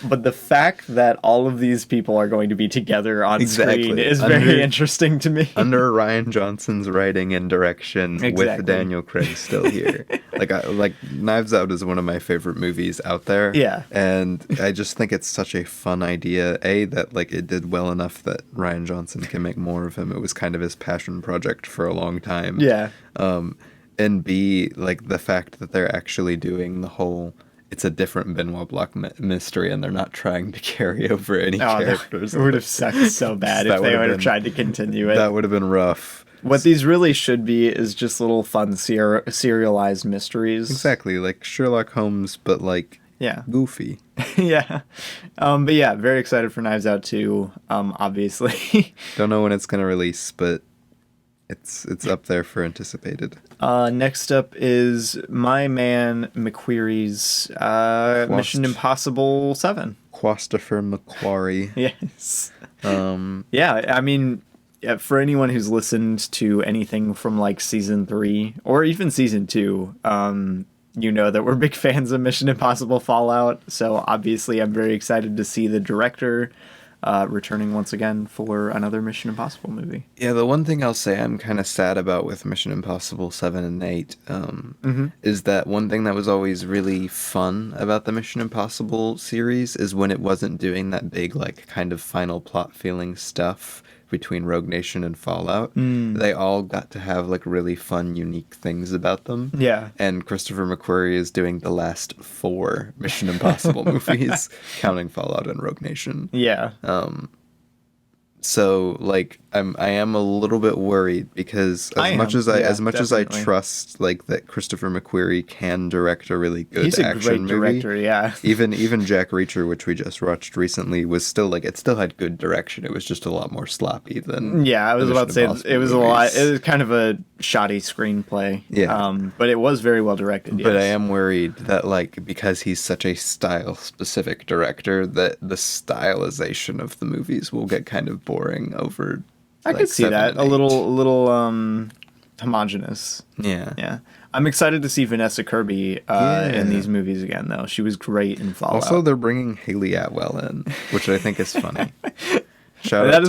Speaker 1: But the fact that all of these people are going to be together on screen is very interesting to me.
Speaker 2: Under Rian Johnson's writing and direction, with Daniel Craig still here. like Knives Out is one of my favorite movies out there.
Speaker 1: Yeah.
Speaker 2: And I just think it's such a fun idea. That like it did well enough that Rian Johnson can make more of him. It was kind of his passion project for a long time.
Speaker 1: Yeah.
Speaker 2: And B, like the fact that they're actually doing the whole, it's a different Benoit Blanc mystery, and they're not trying to carry over any characters.
Speaker 1: It would have sucked so bad if they would have tried to continue it.
Speaker 2: That would have been rough.
Speaker 1: What these really should be is just little fun serialized mysteries.
Speaker 2: Exactly, like Sherlock Holmes, but like goofy.
Speaker 1: Yeah. But yeah, very excited for Knives Out 2, obviously.
Speaker 2: Don't know when it's going to release, but it's up there for anticipated.
Speaker 1: Next up is my man McQuarrie's Mission Impossible 7.
Speaker 2: Christopher McQuarrie.
Speaker 1: Yes. Yeah, I mean, for anyone who's listened to anything from like season 3 or even season 2, you know that we're big fans of Mission Impossible Fallout. So obviously I'm very excited to see the director returning once again for another Mission Impossible movie.
Speaker 2: Yeah, the one thing I'll say I'm kind of sad about with Mission Impossible 7 and 8 is that one thing that was always really fun about the Mission Impossible series is when it wasn't doing that big, like, kind of final plot feeling stuff between Rogue Nation and Fallout. They all got to have like really fun, unique things about them. Yeah. And Christopher McQuarrie is doing the last 4 Mission Impossible movies, counting Fallout and Rogue Nation. Yeah. So like I am a little bit worried because as much as I trust like that Christopher McQuarrie can direct a really good action movie. Director, yeah. Even Jack Reacher, which we just watched recently, was still like it still had good direction. It was just a lot more sloppy than
Speaker 1: I was about to say it was it was kind of a shoddy screenplay. Yeah. But it was very well directed.
Speaker 2: But I am worried that like because he's such a style specific director that the stylization of the movies will get kind of boring over.
Speaker 1: I could see that a little homogenous. Yeah, yeah. I'm excited to see Vanessa Kirby in these movies again, though. She was great in Fallout.
Speaker 2: Also, they're bringing Haley Atwell in, which I think is funny. Shout out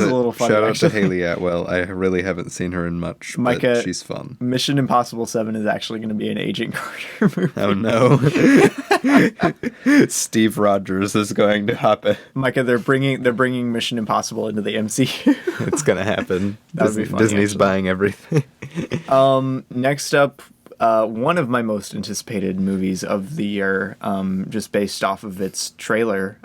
Speaker 2: to Haley Atwell. I really haven't seen her in much, Micah, but she's fun.
Speaker 1: Mission Impossible 7 is actually going to be an Agent Carter movie.
Speaker 2: Oh no! Steve Rogers is going to hop in.
Speaker 1: Micah, they're bringing Mission Impossible into the MCU.
Speaker 2: It's gonna happen. Disney's buying everything.
Speaker 1: Next up. One of my most anticipated movies of the year, just based off of its trailer,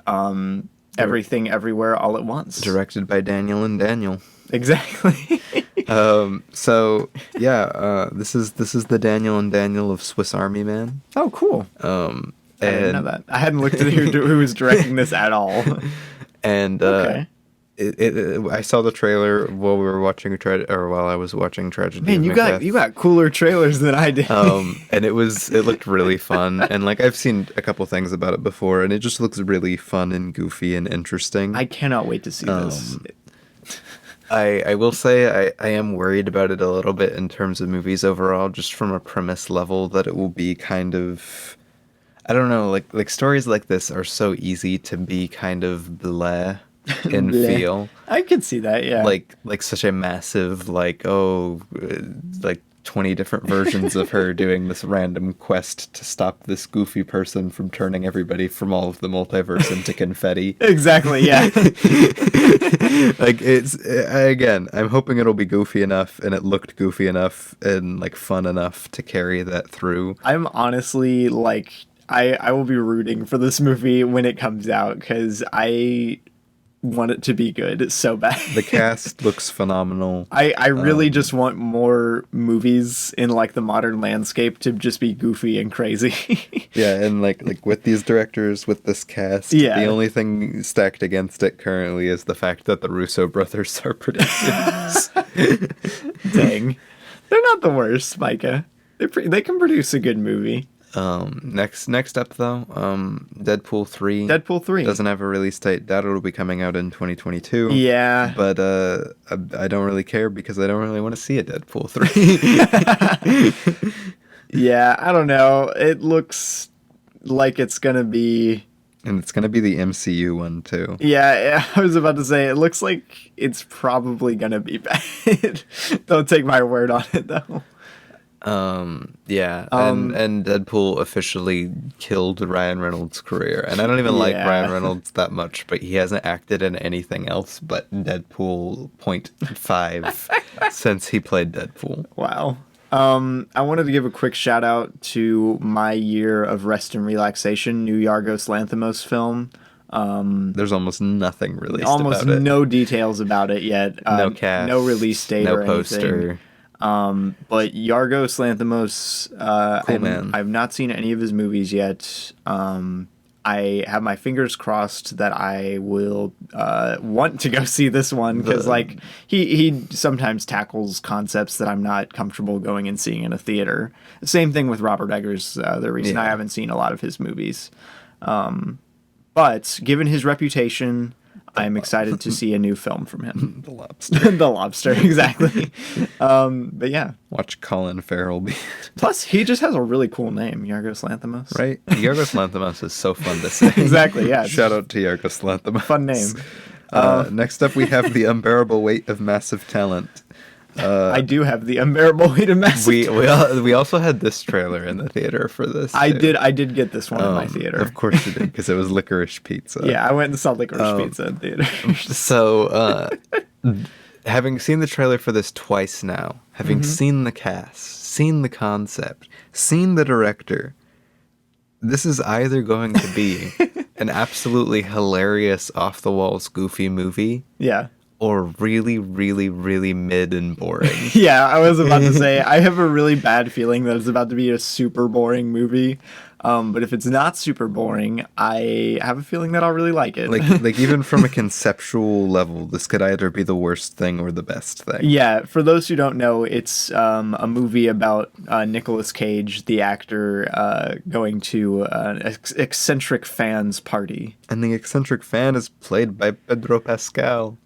Speaker 1: Everything Everywhere All at Once.
Speaker 2: Directed by Daniel and Daniel.
Speaker 1: Exactly.
Speaker 2: So yeah, this is the Daniel and Daniel of Swiss Army Man.
Speaker 1: Oh, cool. I didn't know that. I hadn't looked at who was directing this at all.
Speaker 2: And okay. I saw the trailer while I was watching Tragedy.
Speaker 1: Man, you got cooler trailers than I did.
Speaker 2: And it looked really fun, and like I've seen a couple things about it before, and it just looks really fun and goofy and interesting.
Speaker 1: I cannot wait to see this.
Speaker 2: I will say I am worried about it a little bit in terms of movies overall, just from a premise level, that it will be kind of, I don't know, like stories like this are so easy to be kind of bleh. In feel.
Speaker 1: I could see that, yeah.
Speaker 2: Like such a massive, like 20 different versions of her doing this random quest to stop this goofy person from turning everybody from all of the multiverse into confetti.
Speaker 1: Exactly, yeah.
Speaker 2: Like again, I'm hoping it'll be goofy enough, and it looked goofy enough and like fun enough to carry that through.
Speaker 1: I'm honestly like I will be rooting for this movie when it comes out, because want it to be good. It's so bad.
Speaker 2: The cast looks phenomenal.
Speaker 1: I really just want more movies in like the modern landscape to just be goofy and crazy.
Speaker 2: Yeah, and like with these directors, with this cast, the only thing stacked against it currently is the fact that the Russo brothers are producers.
Speaker 1: Dang. They're not the worst, Micah. They can produce a good movie.
Speaker 2: Next up though, Deadpool 3.
Speaker 1: Deadpool 3
Speaker 2: doesn't have a release date. That'll be coming out in 2022.
Speaker 1: Yeah.
Speaker 2: But I don't really care because I don't really want to see a Deadpool
Speaker 1: 3. Yeah, I don't know. It looks like it's going to be...
Speaker 2: And it's going to be the MCU one too.
Speaker 1: Yeah, I was about to say, it looks like it's probably going to be bad. Don't take my word on it though.
Speaker 2: Yeah, and Deadpool officially killed Ryan Reynolds' career. And I don't even like Ryan Reynolds that much, but he hasn't acted in anything else but Deadpool 0.5 since he played Deadpool.
Speaker 1: Wow. I wanted to give a quick shout out to my year of rest and relaxation, new Yorgos Lanthimos film.
Speaker 2: There's almost nothing released
Speaker 1: almost
Speaker 2: about it.
Speaker 1: No details about it yet.
Speaker 2: No cast.
Speaker 1: No release date
Speaker 2: no
Speaker 1: or
Speaker 2: poster.
Speaker 1: Anything. But Yorgos Lanthimos,
Speaker 2: cool man.
Speaker 1: I've not seen any of his movies yet. I have my fingers crossed that I will want to go see this one because like he sometimes tackles concepts that I'm not comfortable going and seeing in a theater. Same thing with Robert Eggers. The reason I haven't seen a lot of his movies. But given his reputation, I'm excited to see a new film from him.
Speaker 2: The Lobster.
Speaker 1: The Lobster, exactly. But yeah.
Speaker 2: Watch Colin Farrell be...
Speaker 1: Plus, he just has a really cool name, Yorgos Lanthimos.
Speaker 2: Right? Yorgos Lanthimos is so fun to say.
Speaker 1: Exactly, yeah.
Speaker 2: Shout out to Yorgos Lanthimos.
Speaker 1: Fun name.
Speaker 2: Next up, we have The Unbearable Weight of Massive Talent.
Speaker 1: I do have The Unbearable Weight of Massive Talent.
Speaker 2: We also had this trailer in the theater for this.
Speaker 1: I did get this one in my theater.
Speaker 2: Of course you did, because it was Licorice Pizza.
Speaker 1: Yeah, I went and saw Licorice Pizza in theater.
Speaker 2: So, having seen the trailer for this twice now, having seen the cast, seen the concept, seen the director, this is either going to be an absolutely hilarious, off-the-walls, goofy movie.
Speaker 1: Yeah.
Speaker 2: Or really, really, really mid and boring.
Speaker 1: Yeah, I was about to say, I have a really bad feeling that it's about to be a super boring movie. But if it's not super boring, I have a feeling that I'll really like it.
Speaker 2: Like even from a conceptual level, this could either be the worst thing or the best thing.
Speaker 1: Yeah, for those who don't know, it's a movie about Nicolas Cage, the actor, going to an eccentric fan's party.
Speaker 2: And the eccentric fan is played by Pedro Pascal.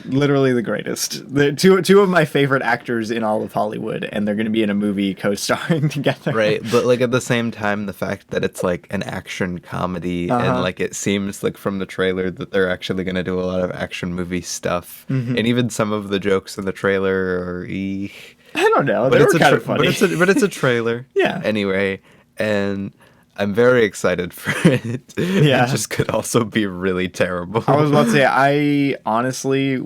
Speaker 1: Literally the greatest. The two of my favorite actors in all of Hollywood, and they're going to be in a movie co-starring together.
Speaker 2: Right, but like at the same time, the fact that it's like an action comedy and like it seems like from the trailer that they're actually going to do a lot of action movie stuff, and even some of the jokes in the trailer are I
Speaker 1: don't know, they were kind of funny.
Speaker 2: But it's a trailer.
Speaker 1: Yeah.
Speaker 2: Anyway, and I'm very excited for it.
Speaker 1: Yeah.
Speaker 2: It just could also be really terrible.
Speaker 1: I was about to say, I honestly,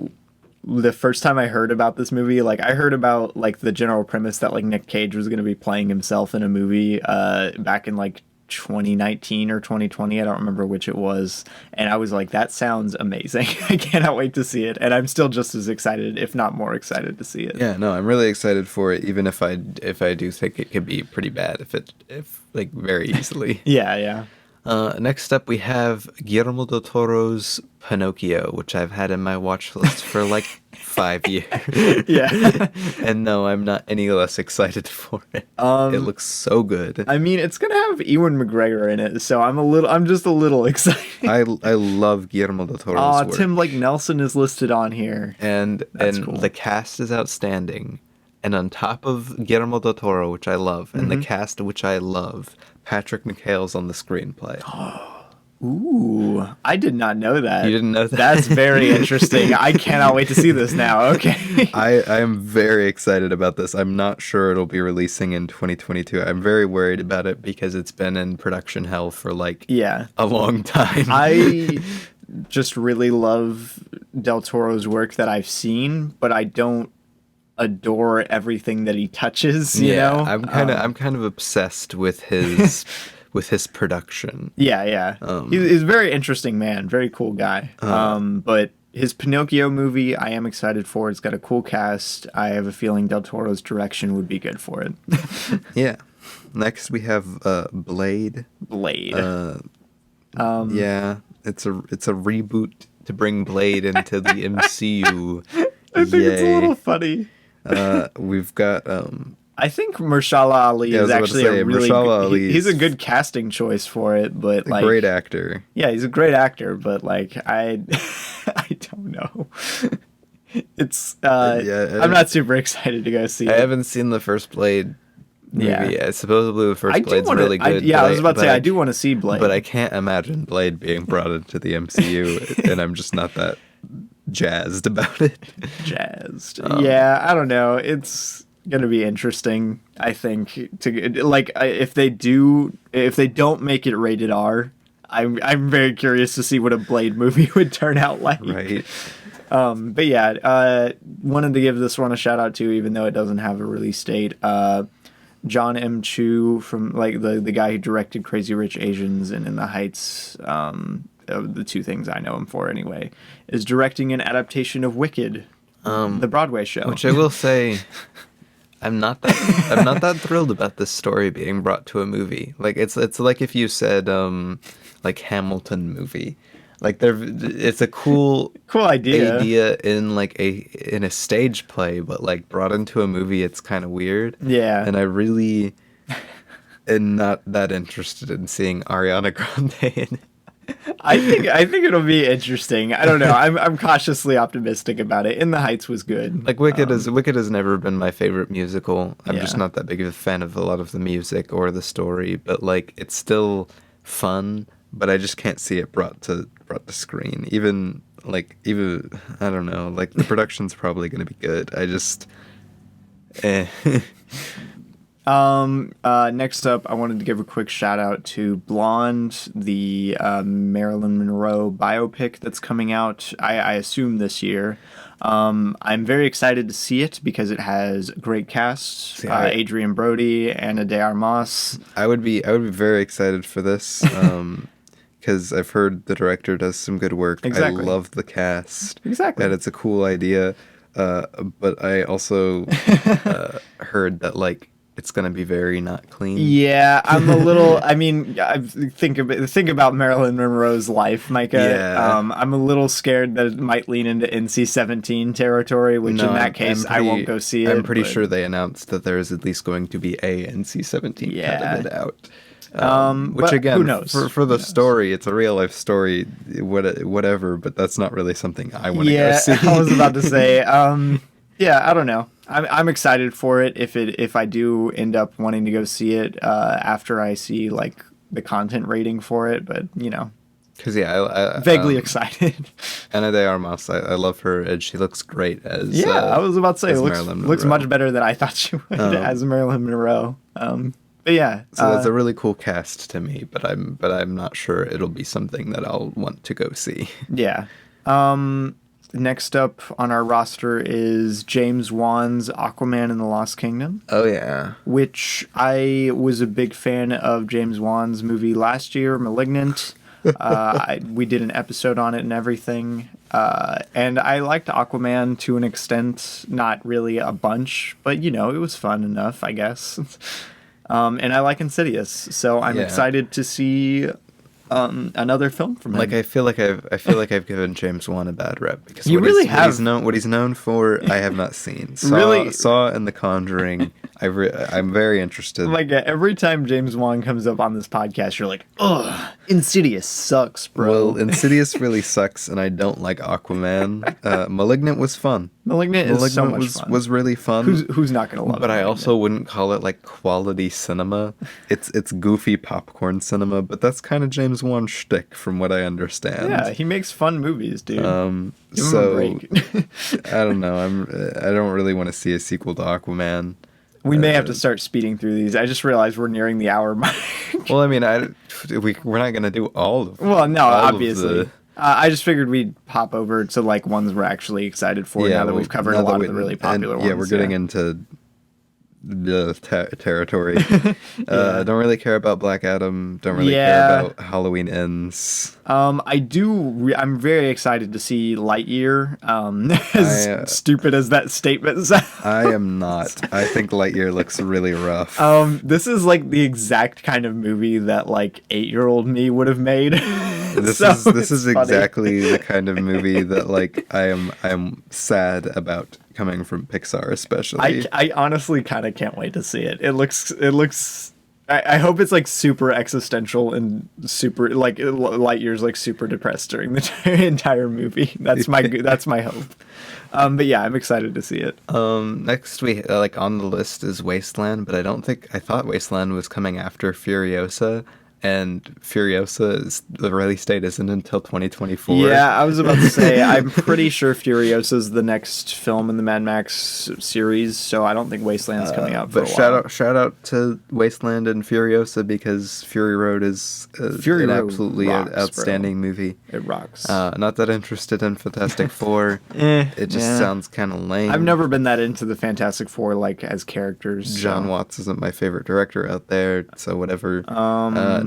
Speaker 1: the first time I heard about this movie, like I heard about like the general premise that like Nick Cage was going to be playing himself in a movie back in like 2019 or 2020. I don't remember which it was. And I was like, that sounds amazing. I cannot wait to see it. And I'm still just as excited, if not more excited to see it.
Speaker 2: Yeah, no, I'm really excited for it, even if I do think it could be pretty bad if like very easily.
Speaker 1: Yeah.
Speaker 2: Next up, we have Guillermo del Toro's Pinocchio, which I've had in my watch list for like 5 years.
Speaker 1: Yeah.
Speaker 2: And no, I'm not any less excited for it. It looks so good.
Speaker 1: I mean, it's gonna have Ewan McGregor in it, so I'm just a little excited.
Speaker 2: I love Guillermo del Toro's work.
Speaker 1: Tim Blake Nelson is listed on here.
Speaker 2: And cool. The cast is outstanding. And on top of Guillermo del Toro, which I love, and the cast, which I love, Patrick McHale's on the screenplay.
Speaker 1: Ooh, I did not know that.
Speaker 2: You didn't know that?
Speaker 1: That's very interesting. I cannot wait to see this now. Okay.
Speaker 2: I am very excited about this. I'm not sure it'll be releasing in 2022. I'm very worried about it because it's been in production hell for like a long time.
Speaker 1: I just really love Del Toro's work that I've seen, but I don't adore everything that he touches, you know?
Speaker 2: I'm kind of obsessed with his with his production.
Speaker 1: Yeah. He's a very interesting man, very cool guy. But his Pinocchio movie, I am excited for. It's got a cool cast. I have a feeling Del Toro's direction would be good for it.
Speaker 2: Yeah. Next we have Blade.
Speaker 1: Blade.
Speaker 2: Yeah, it's a reboot to bring Blade into the MCU.
Speaker 1: I think it's a little funny.
Speaker 2: We've got
Speaker 1: I think Mahershala Ali is actually a really he's a good casting choice for it, but like
Speaker 2: great actor.
Speaker 1: Yeah, he's a great actor, but like I don't know. It's I'm not super excited to go see it.
Speaker 2: I haven't seen the first Blade movie. Yeah. Supposedly the first Blade's really good.
Speaker 1: I was about to say I do want to see Blade.
Speaker 2: But I can't imagine Blade being brought into the MCU and I'm just not that jazzed about it.
Speaker 1: Yeah, I don't know. It's gonna be interesting, I think, to like if they don't make it rated R, I'm very curious to see what a Blade movie would turn out like.
Speaker 2: Right.
Speaker 1: But yeah, wanted to give this one a shout out to, even though it doesn't have a release date. John M. Chu, from like the guy who directed Crazy Rich Asians and In the Heights, the two things I know him for anyway, is directing an adaptation of Wicked, the Broadway show.
Speaker 2: Which I will say, I'm not that thrilled about this story being brought to a movie. Like it's like if you said like Hamilton movie. Like it's a cool idea in like in a stage play, but like brought into a movie, it's kind of weird.
Speaker 1: Yeah,
Speaker 2: and I really am not that interested in seeing Ariana Grande in it.
Speaker 1: I think it'll be interesting. I don't know. I'm cautiously optimistic about it. In the Heights was good.
Speaker 2: Like Wicked has never been my favorite musical. I'm just not that big of a fan of a lot of the music or the story, but like it's still fun. But I just can't see it brought to screen. Even I don't know. Like the production's probably going to be good. I just.
Speaker 1: Next up, I wanted to give a quick shout out to Blonde, the Marilyn Monroe biopic that's coming out. I assume this year. I'm very excited to see it because it has a great cast. Adrian Brody, Ana de Armas.
Speaker 2: I would be very excited for this. Because I've heard the director does some good work.
Speaker 1: Exactly.
Speaker 2: I love the cast.
Speaker 1: Exactly.
Speaker 2: That it's a cool idea. But I also heard that like it's gonna be very not clean.
Speaker 1: Yeah, I'm a little. I mean, think about Marilyn Monroe's life, Micah.
Speaker 2: Yeah.
Speaker 1: I'm a little scared that it might lean into NC-17 territory, which in that case I won't go see it.
Speaker 2: I'm pretty sure they announced that there is at least going to be a NC-17 cut of it out. Which again,
Speaker 1: who knows?
Speaker 2: For the story, it's a real life story, whatever. But that's not really something I want to go see.
Speaker 1: I was about to say, yeah, I don't know. I'm excited for it. If I do end up wanting to go see it after I see like the content rating for it, but you know,
Speaker 2: because I
Speaker 1: vaguely excited.
Speaker 2: Ana de Armas, I love her, and she looks great as.
Speaker 1: Yeah, I was about to say, it looks much better than I thought she would as Marilyn Monroe. But yeah,
Speaker 2: so it's a really cool cast to me, but I'm not sure it'll be something that I'll want to go see.
Speaker 1: Yeah. Next up on our roster is James Wan's Aquaman and the Lost Kingdom.
Speaker 2: Oh yeah.
Speaker 1: Which I was a big fan of James Wan's movie last year, Malignant. We did an episode on it and everything. And I liked Aquaman to an extent, not really a bunch, but you know, it was fun enough, I guess. And I like Insidious, so I'm excited to see another film from him.
Speaker 2: Like I feel like I've given James Wan a bad rep because
Speaker 1: you really have.
Speaker 2: What he's known for, I have not seen. Saw in The Conjuring. I'm very interested.
Speaker 1: Like every time James Wan comes up on this podcast, you're like, ugh, Insidious sucks, bro.
Speaker 2: Well, Insidious really sucks, and I don't like Aquaman. Malignant was fun.
Speaker 1: Malignant is so much fun.
Speaker 2: Was really fun.
Speaker 1: Who's not gonna love it?
Speaker 2: But I also wouldn't call it like quality cinema. It's goofy popcorn cinema, but that's kind of James Wan shtick, from what I understand.
Speaker 1: Yeah, he makes fun movies, dude. Give
Speaker 2: him
Speaker 1: a break.
Speaker 2: I don't know. I don't really want to see a sequel to Aquaman.
Speaker 1: We may have to start speeding through these. I just realized we're nearing the hour mark.
Speaker 2: Well, I mean, we're not gonna do all of them.
Speaker 1: Well, no, obviously. I just figured we'd pop over to like ones we're actually excited for now that we've covered a lot of the really popular ones.
Speaker 2: Yeah, we're getting into territory. Don't really care about Black Adam. Don't really care about Halloween Ends.
Speaker 1: I'm very excited to see Lightyear. As stupid as that statement sounds.
Speaker 2: I am not. I think Lightyear looks really rough.
Speaker 1: This is like the exact kind of movie that like 8-year-old me would have made.
Speaker 2: This is exactly the kind of movie that like I am sad about coming from Pixar, especially.
Speaker 1: I honestly kind of can't wait to see it. It looks. I hope it's like super existential and super like Lightyear's like super depressed during the entire movie. That's my hope. But yeah, I'm excited to see it.
Speaker 2: Next we like on the list is Wasteland, but I thought Wasteland was coming after Furiosa. And Furiosa, the release date isn't until 2024.
Speaker 1: Yeah, I was about to say, I'm pretty sure Furiosa is the next film in the Mad Max series, so I don't think Wasteland's coming out for a while.
Speaker 2: But shout out to Wasteland and Furiosa, because Fury Road is an absolutely outstanding movie.
Speaker 1: It rocks.
Speaker 2: Not that interested in Fantastic Four. It just sounds kind of lame.
Speaker 1: I've never been that into the Fantastic Four, like, as characters.
Speaker 2: John Watts isn't my favorite director out there, so whatever.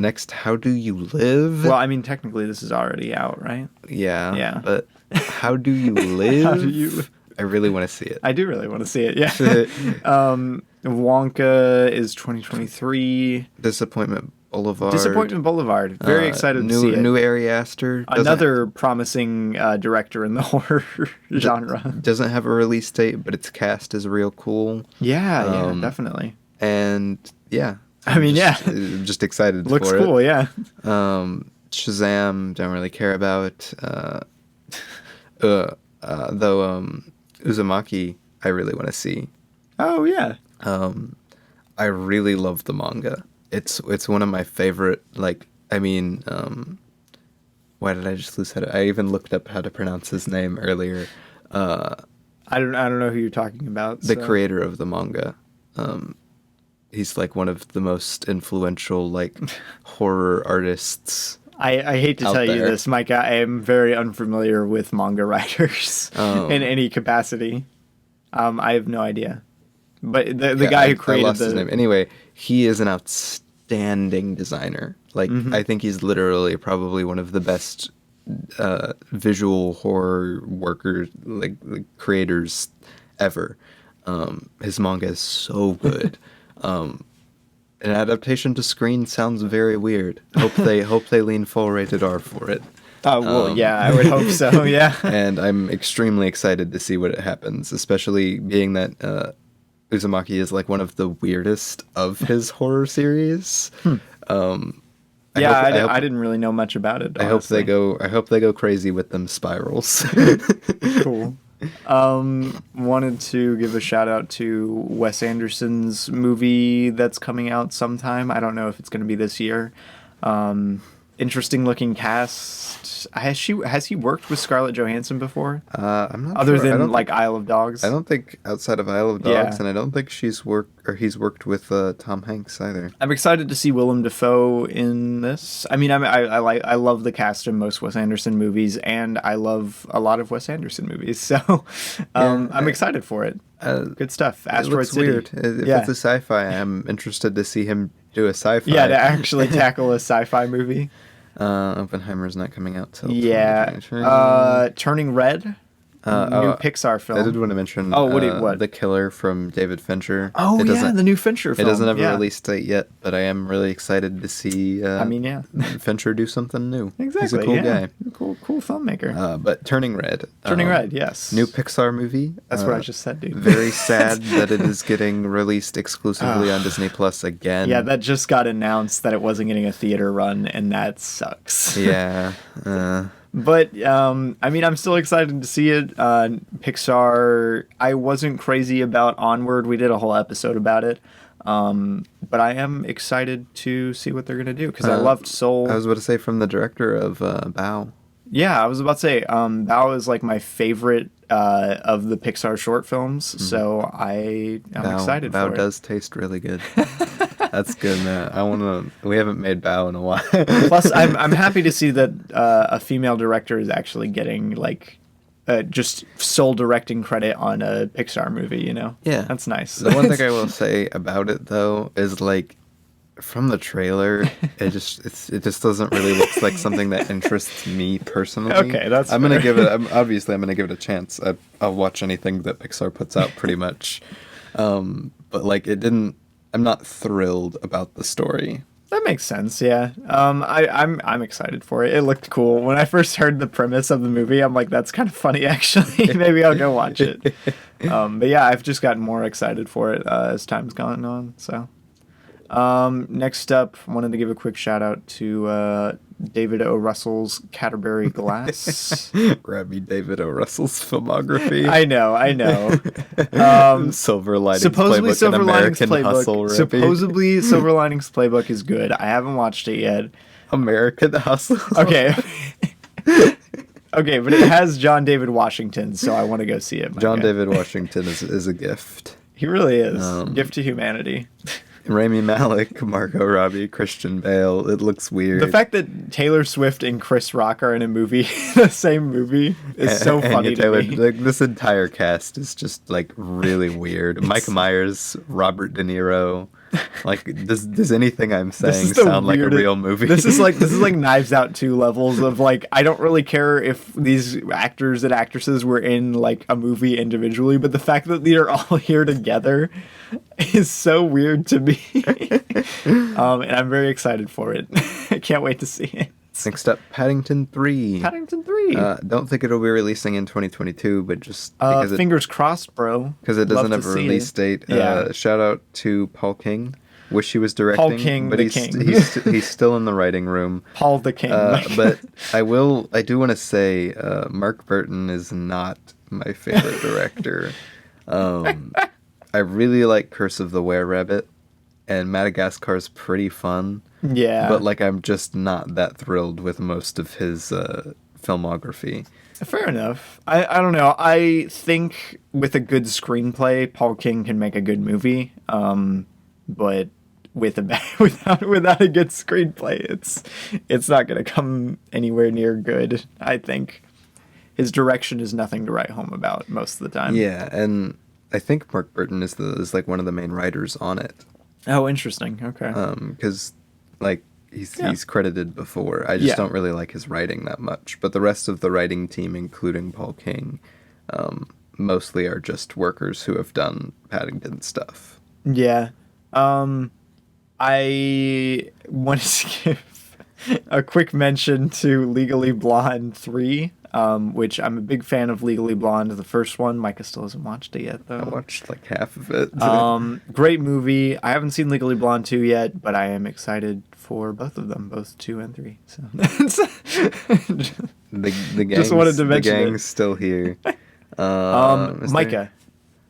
Speaker 2: Next, How Do You Live?
Speaker 1: Well, I mean, technically this is already out, right?
Speaker 2: Yeah. But How Do You Live?
Speaker 1: How Do You...
Speaker 2: I really want to see it.
Speaker 1: I do really want to see it, yeah. Wonka is 2023.
Speaker 2: Disappointment Boulevard.
Speaker 1: Very excited to see it.
Speaker 2: New Ari Aster.
Speaker 1: Another promising director in the horror genre.
Speaker 2: Doesn't have a release date, but its cast is real cool.
Speaker 1: Yeah, definitely.
Speaker 2: And yeah.
Speaker 1: I'm
Speaker 2: just excited for it.
Speaker 1: Looks cool, yeah.
Speaker 2: Shazam, don't really care about. Though Uzumaki, I really want to see.
Speaker 1: Oh, yeah.
Speaker 2: I really love the manga. It's one of my favorite, like, I mean, why did I just lose that? I even looked up how to pronounce his name earlier.
Speaker 1: I don't know who you're talking about.
Speaker 2: The creator of the manga. He's like one of the most influential like horror artists.
Speaker 1: I hate to tell you this, Micah. I am very unfamiliar with manga writers in any capacity. I have no idea. But the guy who created
Speaker 2: his name. Anyway, he is an outstanding designer. Like I think he's literally probably one of the best visual horror workers, like creators ever. His manga is so good. An adaptation to screen sounds very weird. Hope they lean full rated R for it.
Speaker 1: Oh well, yeah, I would hope so. Yeah.
Speaker 2: And I'm extremely excited to see what happens, especially being that Uzumaki is like one of the weirdest of his horror series.
Speaker 1: I didn't really know much about it. Honestly.
Speaker 2: I hope they go crazy with them spirals.
Speaker 1: Cool. Wanted to give a shout out to Wes Anderson's movie that's coming out sometime. I don't know if it's going to be this year. Interesting looking cast. Has he worked with Scarlett Johansson before?
Speaker 2: I'm not
Speaker 1: Other
Speaker 2: sure.
Speaker 1: than like Isle of Dogs.
Speaker 2: I don't think outside of Isle of Dogs, and I don't think he's worked with Tom Hanks either.
Speaker 1: I'm excited to see Willem Dafoe in this. I mean, I love the cast in most Wes Anderson movies, and I love a lot of Wes Anderson movies. So I'm excited for it. Good stuff. Asteroid City.
Speaker 2: Weird. If it's a sci-fi, I'm interested to see him do a sci-fi.
Speaker 1: Yeah, to actually tackle a sci-fi movie.
Speaker 2: Oppenheimer's not coming out till
Speaker 1: Turning Red. New Pixar film.
Speaker 2: I did want to mention
Speaker 1: what?
Speaker 2: The Killer from David Fincher.
Speaker 1: Oh, yeah, the new Fincher film.
Speaker 2: It doesn't have a release date yet, but I am really excited to see Fincher do something new.
Speaker 1: Exactly.
Speaker 2: He's a cool guy.
Speaker 1: Cool filmmaker.
Speaker 2: But Turning Red.
Speaker 1: Turning Red, yes.
Speaker 2: New Pixar movie.
Speaker 1: That's what I just said, dude.
Speaker 2: Very sad that it is getting released exclusively on Disney Plus again.
Speaker 1: Yeah, that just got announced that it wasn't getting a theater run, and that sucks.
Speaker 2: Yeah.
Speaker 1: But, I mean, I'm still excited to see it. Pixar, I wasn't crazy about Onward. We did a whole episode about it. But I am excited to see what they're going to do, because I loved Soul.
Speaker 2: I was about to say, from the director of Bao.
Speaker 1: Yeah, I was about to say, Bao is like my favorite of the Pixar short films, so I'm excited for it.
Speaker 2: Bao does taste really good. That's good, man. We haven't made Bao in a while.
Speaker 1: Plus, I'm happy to see that a female director is actually getting like just sole directing credit on a Pixar movie, you know?
Speaker 2: Yeah.
Speaker 1: That's nice.
Speaker 2: The one thing I will say about it, though, is, like, from the trailer, it just doesn't really look like something that interests me personally.
Speaker 1: Okay, that's
Speaker 2: I'm gonna
Speaker 1: fair.
Speaker 2: give it. Obviously, I'm gonna give it a chance. I'll watch anything that Pixar puts out, pretty much. But like, it didn't. I'm not thrilled about the story.
Speaker 1: That makes sense, yeah. I'm excited for it. It looked cool. When I first heard the premise of the movie, I'm like, that's kind of funny, actually. Maybe I'll go watch it. But yeah, I've just gotten more excited for it as time's gone on. So, next up, wanted to give a quick shout out to David O. Russell's Canterbury Glass.
Speaker 2: Grab me David O. Russell's filmography.
Speaker 1: I know.
Speaker 2: Silver Linings
Speaker 1: Supposedly
Speaker 2: Playbook
Speaker 1: Silver
Speaker 2: and
Speaker 1: Linings
Speaker 2: American
Speaker 1: Playbook.
Speaker 2: Hustle.
Speaker 1: Supposedly Silver Linings Playbook is good. I haven't watched it yet.
Speaker 2: American Hustle.
Speaker 1: Okay. Okay, but it has John David Washington, so I want to go see it.
Speaker 2: John David Washington is a gift.
Speaker 1: He really is. Gift to humanity.
Speaker 2: Rami Malek, Margot Robbie, Christian Bale. It looks weird.
Speaker 1: The fact that Taylor Swift and Chris Rock are in a movie, the same movie, is so funny to me.
Speaker 2: Like, this entire cast is just like really weird. Mike Myers, Robert De Niro. Like, does anything I'm saying sound like a real movie?
Speaker 1: This is like Knives Out 2 levels of like, I don't really care if these actors and actresses were in like a movie individually, but the fact that they're all here together is so weird to me. And I'm very excited for it. I can't wait to see it.
Speaker 2: Next up, Paddington 3.
Speaker 1: Paddington 3.
Speaker 2: Don't think it'll be releasing in 2022, but just because
Speaker 1: fingers crossed, bro.
Speaker 2: Because it doesn't have a release date.
Speaker 1: Yeah.
Speaker 2: Shout out to Paul King. Wish he was directing.
Speaker 1: Paul King,
Speaker 2: but
Speaker 1: the
Speaker 2: he's
Speaker 1: king.
Speaker 2: he's still in the writing room.
Speaker 1: Paul the King.
Speaker 2: But I do want to say Mark Burton is not my favorite director. I really like Curse of the Were-Rabbit, and Madagascar's pretty fun.
Speaker 1: Yeah.
Speaker 2: But like, I'm just not that thrilled with most of his filmography.
Speaker 1: Fair enough. I don't know. I think with a good screenplay, Paul King can make a good movie. But with without a good screenplay, it's not going to come anywhere near good. I think his direction is nothing to write home about most of the time.
Speaker 2: Yeah, and I think Mark Burton is like one of the main writers on it.
Speaker 1: Oh, interesting. Okay.
Speaker 2: Because like he's credited before. I just don't really like his writing that much. But the rest of the writing team, including Paul King, mostly are just workers who have done Paddington stuff.
Speaker 1: Yeah. I want to give a quick mention to Legally Blonde 3, which I'm a big fan of Legally Blonde, the first one. Micah still hasn't watched it yet, though.
Speaker 2: I watched like half of it.
Speaker 1: Great movie. I haven't seen Legally Blonde 2 yet, but I am excited for both of them, both 2 and 3. So
Speaker 2: the gang's,
Speaker 1: just wanted to mention
Speaker 2: the gang's still here.
Speaker 1: Micah,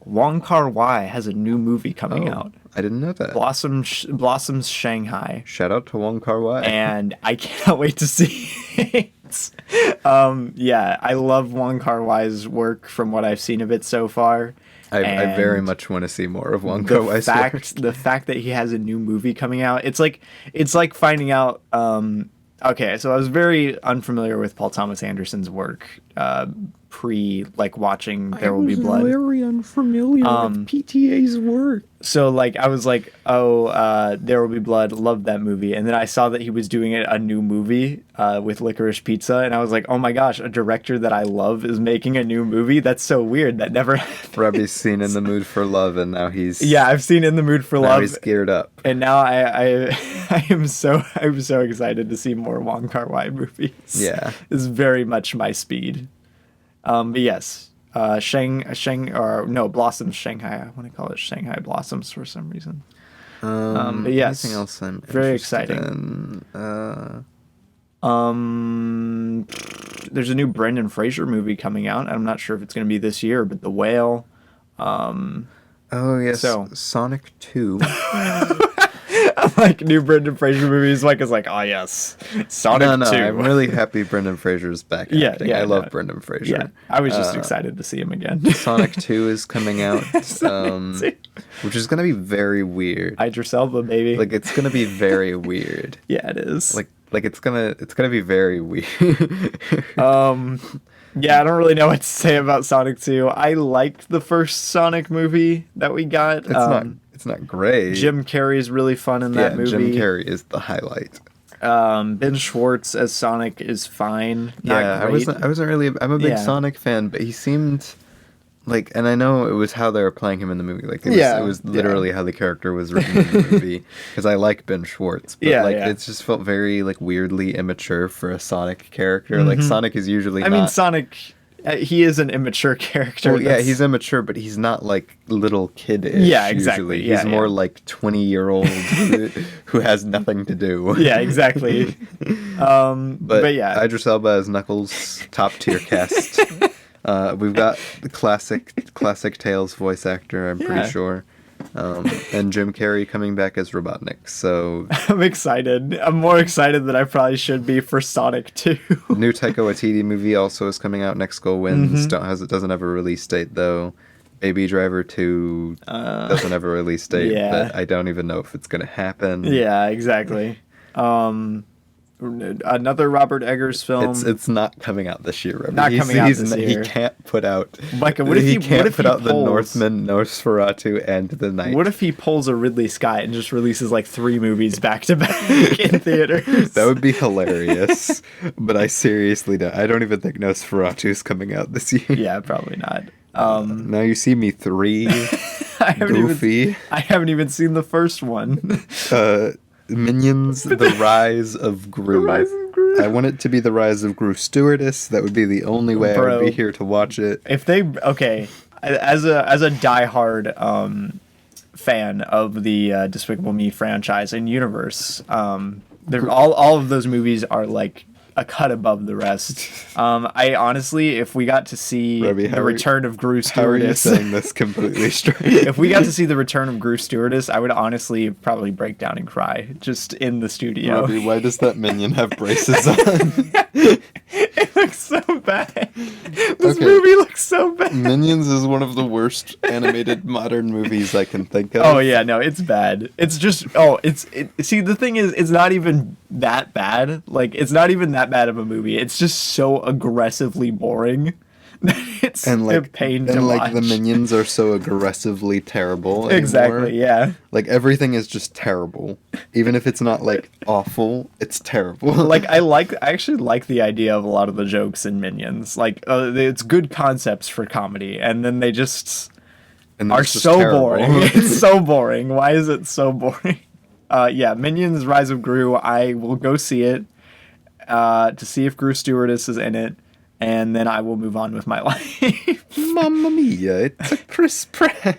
Speaker 1: Wong Kar-wai has a new movie coming out.
Speaker 2: I didn't know that.
Speaker 1: Blossoms Shanghai.
Speaker 2: Shout out to Wong Kar-wai.
Speaker 1: And I cannot wait to see it. Yeah, I love Wong Kar-wai's work from what I've seen of it so far.
Speaker 2: I very much want to see more of Wong Kar-wai's work.
Speaker 1: The fact that he has a new movie coming out, it's like finding out. Okay, so I was very unfamiliar with Paul Thomas Anderson's work watching There Will Be Blood.
Speaker 2: Very unfamiliar with PTA's work.
Speaker 1: So I was like, There Will Be Blood, loved that movie. And then I saw that he was doing a new movie with Licorice Pizza, and I was like, oh my gosh, a director that I love is making a new movie? That's so weird. That never happened.
Speaker 2: Robbie's seen In the Mood for Love, and now he's...
Speaker 1: Yeah, I've seen In the Mood for Love.
Speaker 2: Now he's geared up.
Speaker 1: And now I'm so excited to see more Wong Kar-wai movies.
Speaker 2: Yeah.
Speaker 1: It's very much my speed. But yes, Blossoms Shanghai. I want to call it Shanghai Blossoms for some reason. But yes,
Speaker 2: anything else I'm
Speaker 1: very exciting. There's a new Brendan Fraser movie coming out. I'm not sure if it's going to be this year, but The Whale.
Speaker 2: Oh yes, Sonic 2.
Speaker 1: I'm like, new Brendan Fraser movies. Mike is like, oh yes, Sonic 2.
Speaker 2: I'm really happy Brendan Fraser's back acting. I love Brendan Fraser.
Speaker 1: Yeah, I was just excited to see him again.
Speaker 2: Sonic 2 is coming out, which is going to be very weird.
Speaker 1: Idris Elba, baby.
Speaker 2: Like, it's going to be very weird.
Speaker 1: Yeah, it is.
Speaker 2: Like, Like it's gonna be very weird.
Speaker 1: Yeah, I don't really know what to say about Sonic 2. I liked the first Sonic movie that we got.
Speaker 2: It's not great.
Speaker 1: Jim Carrey's really fun in that movie.
Speaker 2: Jim Carrey is the highlight.
Speaker 1: Ben Schwartz as Sonic is fine. Not great.
Speaker 2: I wasn't really. I'm a big Sonic fan, but he seemed like, and I know it was how they were playing him in the movie. Like, it was literally how the character was written in the movie. Because I like Ben Schwartz, but it just felt very like weirdly immature for a Sonic character. Mm-hmm. Like Sonic is usually.
Speaker 1: I mean, Sonic. He is an immature character.
Speaker 2: Well, yeah, he's immature, but he's not like little kid-ish.
Speaker 1: Yeah, exactly.
Speaker 2: Usually. He's more like 20-year-old who has nothing to do.
Speaker 1: Yeah, exactly. But yeah,
Speaker 2: Idris Elba as Knuckles, top tier cast. We've got the classic Tails voice actor. I'm pretty sure. And Jim Carrey coming back as Robotnik, so...
Speaker 1: I'm excited. I'm more excited than I probably should be for Sonic 2.
Speaker 2: New Taika Waititi movie also is coming out. Next Goal Wins. Doesn't have a release date, though. Baby Driver 2 doesn't have a release date, but I don't even know if it's going to happen.
Speaker 1: Yeah, exactly. Another Robert Eggers film.
Speaker 2: It's not coming out this year. Robert.
Speaker 1: Not coming out this year.
Speaker 2: He can't put out.
Speaker 1: Micah, what if he
Speaker 2: put out The Northman, Nosferatu, and The Night?
Speaker 1: What if he pulls a Ridley Scott and just releases like 3 movies back to back in theaters?
Speaker 2: That would be hilarious. But I seriously don't. I don't even think Nosferatu is coming out this year.
Speaker 1: Yeah, probably not.
Speaker 2: Now You See Me 3. Goofy.
Speaker 1: I haven't even seen the first one.
Speaker 2: Minions, The Rise of Gru. I want it to be The Rise of Gru Stewardess. That would be the only way I would be here to watch it.
Speaker 1: If they as a diehard fan of the Despicable Me franchise and universe, all of those movies are like a cut above the rest. I honestly, if we got to see
Speaker 2: Robbie,
Speaker 1: the return of Gru Stewardess...
Speaker 2: How are you saying this completely straight?
Speaker 1: If we got to see the return of Gru Stewardess, I would honestly probably break down and cry just in the studio.
Speaker 2: Robbie, why does that minion have braces on?
Speaker 1: It looks so bad. This movie looks so bad.
Speaker 2: Minions is one of the worst animated modern movies I can think of.
Speaker 1: Oh yeah, no, it's bad. It's just see, the thing is, it's not even that bad. Like, it's not even that bad of a movie. It's just so aggressively boring. It's a pain to watch.
Speaker 2: And like the minions are so aggressively terrible anymore.
Speaker 1: Exactly, yeah.
Speaker 2: Like everything is just terrible. Even if it's not like awful, it's terrible.
Speaker 1: Like I actually like the idea of a lot of the jokes in Minions. Like it's good concepts for comedy, and then they just are so boring. It's so boring. Why is it so boring? Yeah, Minions Rise of Gru. I will go see it to see if Gru Stewardess is in it. And then I will move on with my life.
Speaker 2: Mamma mia, it's a Chris Pratt.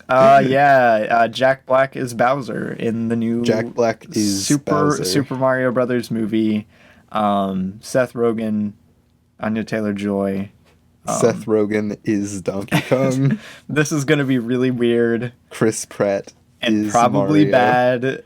Speaker 1: Jack Black is Bowser in the new
Speaker 2: Jack Black is
Speaker 1: Super Mario Brothers movie. Seth Rogen, Anya Taylor-Joy.
Speaker 2: Seth Rogen is Donkey Kong.
Speaker 1: This is going to be really weird.
Speaker 2: Chris Pratt
Speaker 1: and
Speaker 2: is
Speaker 1: probably
Speaker 2: Mario.
Speaker 1: Bad,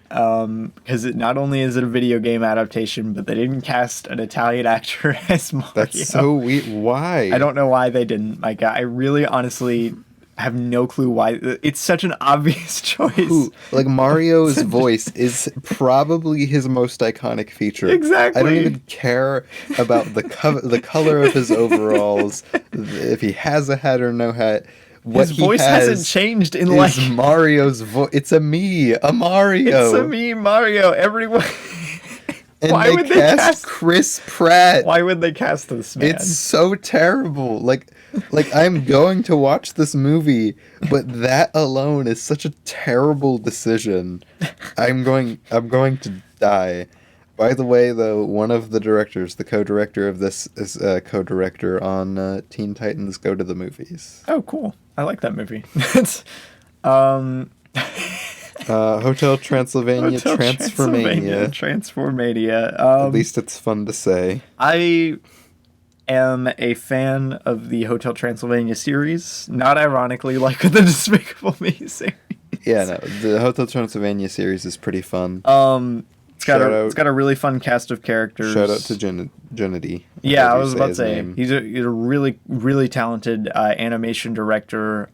Speaker 1: because not only is it a video game adaptation, but they didn't cast an Italian actor as Mario.
Speaker 2: That's so weird. Why?
Speaker 1: I don't know why they didn't, Micah. I really, honestly have no clue why. It's such an obvious choice.
Speaker 2: Like, Mario's voice is probably his most iconic feature.
Speaker 1: Exactly.
Speaker 2: I don't even care about the color of his overalls, if he has a hat or no hat.
Speaker 1: His voice hasn't changed in like
Speaker 2: Mario's voice. It's a Mario.
Speaker 1: It's a Mario. Everyone.
Speaker 2: And why would they cast Chris Pratt?
Speaker 1: Why would they cast this man?
Speaker 2: It's so terrible. Like I'm going to watch this movie, but that alone is such a terrible decision. I'm going to die. By the way, though, one of the directors, the co-director of this, is a co-director on Teen Titans Go to the Movies.
Speaker 1: Oh, cool. I like that movie.
Speaker 2: Hotel Transylvania,
Speaker 1: Transformania.
Speaker 2: At least it's fun to say.
Speaker 1: I am a fan of the Hotel Transylvania series, not ironically like the Despicable Me series.
Speaker 2: Yeah, no, the Hotel Transylvania series is pretty fun.
Speaker 1: It's got a really fun cast of characters.
Speaker 2: Shout out to Genity.
Speaker 1: Yeah, I was about to say he's a really, really talented animation director.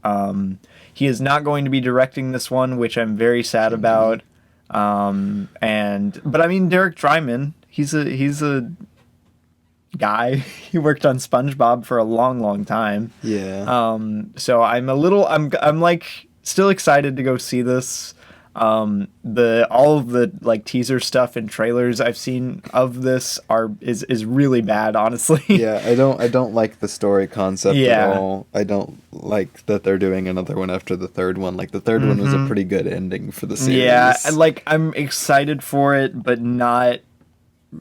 Speaker 1: He is not going to be directing this one, which I'm very sad about. But I mean, Derek Drymon, He's a guy. He worked on SpongeBob for a long time.
Speaker 2: Yeah.
Speaker 1: So I'm like still excited to go see this. All of the like teaser stuff and trailers I've seen of this is really bad, honestly.
Speaker 2: Yeah, I don't like the story concept at all. I don't like that they're doing another one after the third one. Like the third one was a pretty good ending for the series.
Speaker 1: Yeah, I'm excited for it, but not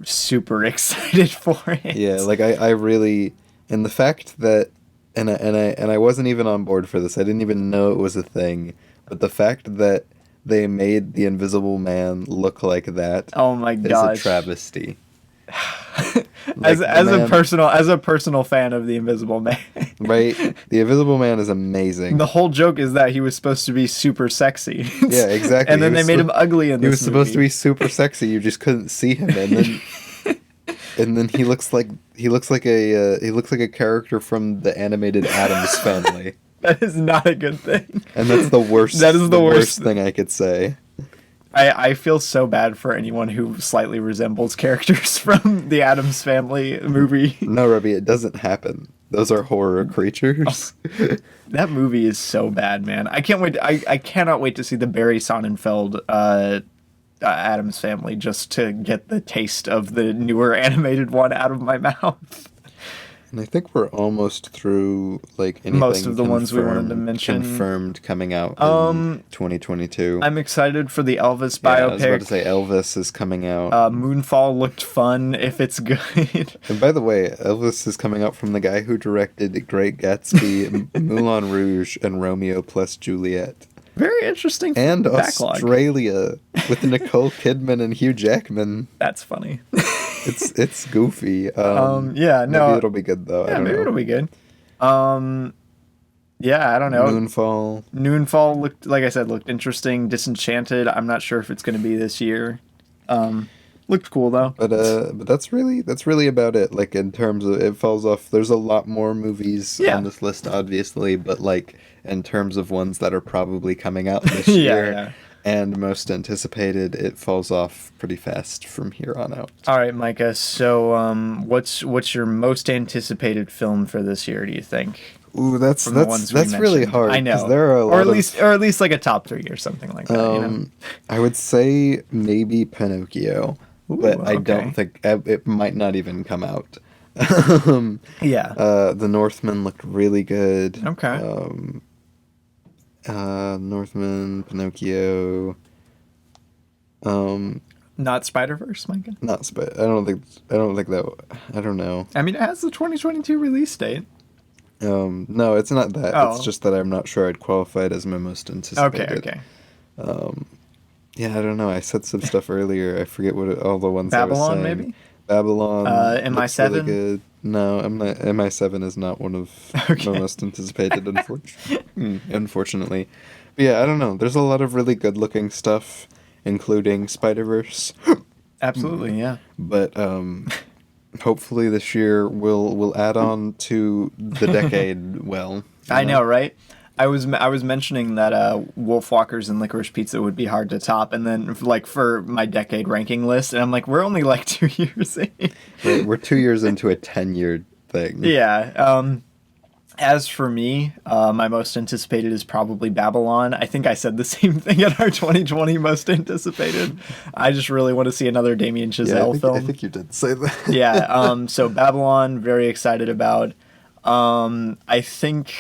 Speaker 1: super excited for it.
Speaker 2: Yeah, like I really, and the fact that and I wasn't even on board for this. I didn't even know it was a thing. But the fact that they made the Invisible Man look like that.
Speaker 1: Oh my gosh.
Speaker 2: Is a travesty.
Speaker 1: Like as a personal fan of the Invisible Man.
Speaker 2: Right? The Invisible Man is amazing.
Speaker 1: The whole joke is that he was supposed to be super sexy.
Speaker 2: Yeah, exactly.
Speaker 1: And then they made him ugly in this movie.
Speaker 2: He was supposed to be super sexy, you just couldn't see him, and then he looks like a character from the animated Addams Family.
Speaker 1: That is not a good thing.
Speaker 2: And that's the worst.
Speaker 1: That is the worst
Speaker 2: thing I could say.
Speaker 1: I feel so bad for anyone who slightly resembles characters from the Addams Family movie.
Speaker 2: No, Robbie, it doesn't happen. Those are horror creatures.
Speaker 1: Oh, that movie is so bad, man. I can't wait. I cannot wait to see the Barry Sonnenfeld Addams Family just to get the taste of the newer animated one out of my mouth.
Speaker 2: And I think we're almost through like anything
Speaker 1: most of the ones we wanted to mention
Speaker 2: confirmed coming out in 2022.
Speaker 1: I'm excited for the Elvis biopic.
Speaker 2: I was about to say Elvis is coming out.
Speaker 1: Moonfall looked fun if it's good.
Speaker 2: And by the way, Elvis is coming out from the guy who directed The Great Gatsby, Moulin Rouge, and Romeo plus Juliet.
Speaker 1: Very interesting.
Speaker 2: And
Speaker 1: backlog.
Speaker 2: Australia with Nicole Kidman and Hugh Jackman.
Speaker 1: That's funny.
Speaker 2: It's goofy.
Speaker 1: Yeah, no.
Speaker 2: Maybe it'll be good though.
Speaker 1: Yeah, maybe it'll be good. Yeah, I don't know. Moonfall looked, like I said, looked interesting. Disenchanted, I'm not sure if it's going to be this year. Looked cool though.
Speaker 2: But that's really about it. Like in terms of it falls off. There's a lot more movies on this list, obviously, but like in terms of ones that are probably coming out this year and most anticipated, it falls off pretty fast from here on out.
Speaker 1: All right, Micah. So, what's your most anticipated film for this year? Do you think?
Speaker 2: Ooh, that's really hard.
Speaker 1: I know.
Speaker 2: There are
Speaker 1: or at least like a top 3 or something like that. You know?
Speaker 2: I would say maybe Pinocchio.
Speaker 1: Ooh,
Speaker 2: but I don't think it might not even come out. The Northman looked really good.
Speaker 1: Okay.
Speaker 2: Northman, Pinocchio.
Speaker 1: Not Spider-Verse, Micah?
Speaker 2: Not I don't think that. I don't know.
Speaker 1: I mean, it has the 2022 release date.
Speaker 2: No, it's not that.
Speaker 1: Oh.
Speaker 2: It's just that I'm not sure I'd qualify it as my most anticipated.
Speaker 1: Okay.
Speaker 2: Yeah, I don't know. I said some stuff earlier. I forget all the ones
Speaker 1: Babylon,
Speaker 2: I was saying.
Speaker 1: Maybe?
Speaker 2: Babylon.
Speaker 1: MI7?
Speaker 2: Really good. No, MI7 is not one of my most anticipated, unfortunately. But yeah, I don't know. There's a lot of really good-looking stuff, including Spider-Verse.
Speaker 1: Absolutely, yeah.
Speaker 2: But hopefully this year we'll add on to the decade well.
Speaker 1: I know, right? I was mentioning that Wolfwalkers and Licorice Pizza would be hard to top, and then like for my decade ranking list, and I'm like, we're only like 2 years in.
Speaker 2: Right, we're 2 years into a 10-year thing.
Speaker 1: Yeah. As for me, my most anticipated is probably Babylon. I think I said the same thing at our 2020 most anticipated. I just really want to see another Damien Chazelle film.
Speaker 2: I think you did say that.
Speaker 1: Yeah. So Babylon, very excited about. I think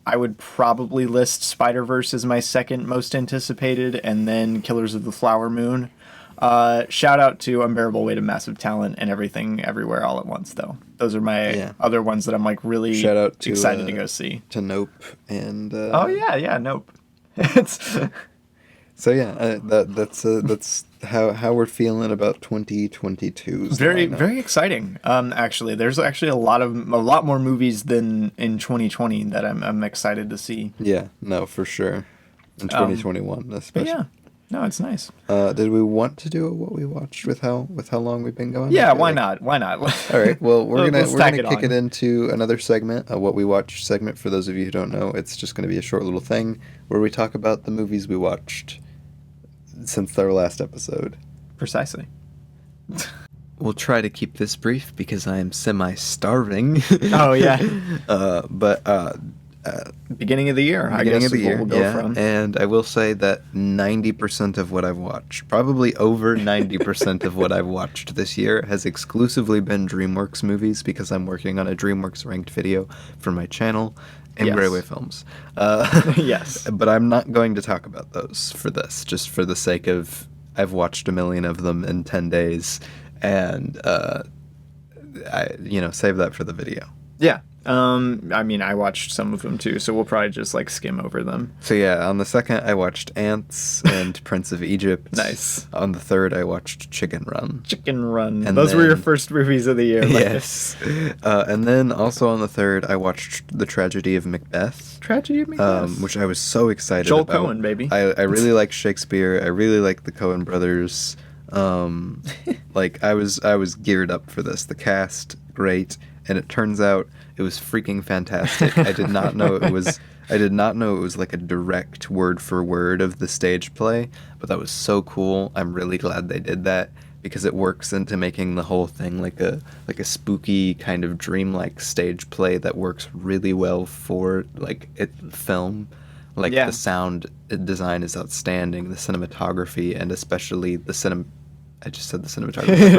Speaker 1: I would probably list Spider-Verse as my second most anticipated, and then Killers of the Flower Moon. Shout out to Unbearable Weight of Massive Talent and Everything Everywhere All at Once, though. Those are my other ones that I'm like really excited to go see.
Speaker 2: To Nope and
Speaker 1: Nope.
Speaker 2: So yeah, that's how we're feeling about 2022.
Speaker 1: Very exciting. Actually, there's actually a lot more movies than in 2020 that I'm excited to see.
Speaker 2: Yeah, no, for sure. In 2021, especially.
Speaker 1: Yeah. No, it's nice.
Speaker 2: Did we want to do what we watched with how long we've been going?
Speaker 1: Yeah, why not? Why not?
Speaker 2: All right. Well, we're gonna kick it into another segment, a what we watched segment. For those of you who don't know, it's just gonna be a short little thing where we talk about the movies we watched since our last episode.
Speaker 1: Precisely.
Speaker 2: we'll try to keep this brief because I am semi-starving.
Speaker 1: Oh, yeah.
Speaker 2: Beginning
Speaker 1: of the year, I guess, is what we'll go from.
Speaker 2: And I will say that 90% of what I've watched, probably over 90% of what I've watched this year, has exclusively been DreamWorks movies because I'm working on a DreamWorks ranked video for my channel and Grawey Films.
Speaker 1: Yes.
Speaker 2: But I'm not going to talk about those for this, just for the sake of I've watched a million of them in 10 days, and save that for the video.
Speaker 1: Yeah. I mean, I watched some of them too, so we'll probably just like skim over them.
Speaker 2: So yeah, on the second I watched Ants and Prince of Egypt.
Speaker 1: Nice.
Speaker 2: On the third I watched Chicken Run.
Speaker 1: Chicken Run. And those were your first movies of the year.
Speaker 2: Yes. And then also on the third I watched The Tragedy of Macbeth.
Speaker 1: Tragedy of Macbeth.
Speaker 2: Which I was so excited
Speaker 1: Joel
Speaker 2: about.
Speaker 1: Coen, baby.
Speaker 2: I really like Shakespeare. I really like the Coen brothers. Like I was geared up for this. The cast, great. And it turns out it was freaking fantastic. I did not know it was like a direct word for word of the stage play, but that was so cool. I'm really glad they did that because it works into making the whole thing like a spooky kind of dreamlike stage play that works really well for like film. Like the sound design is outstanding, the cinematography, and especially I just said the cinematography.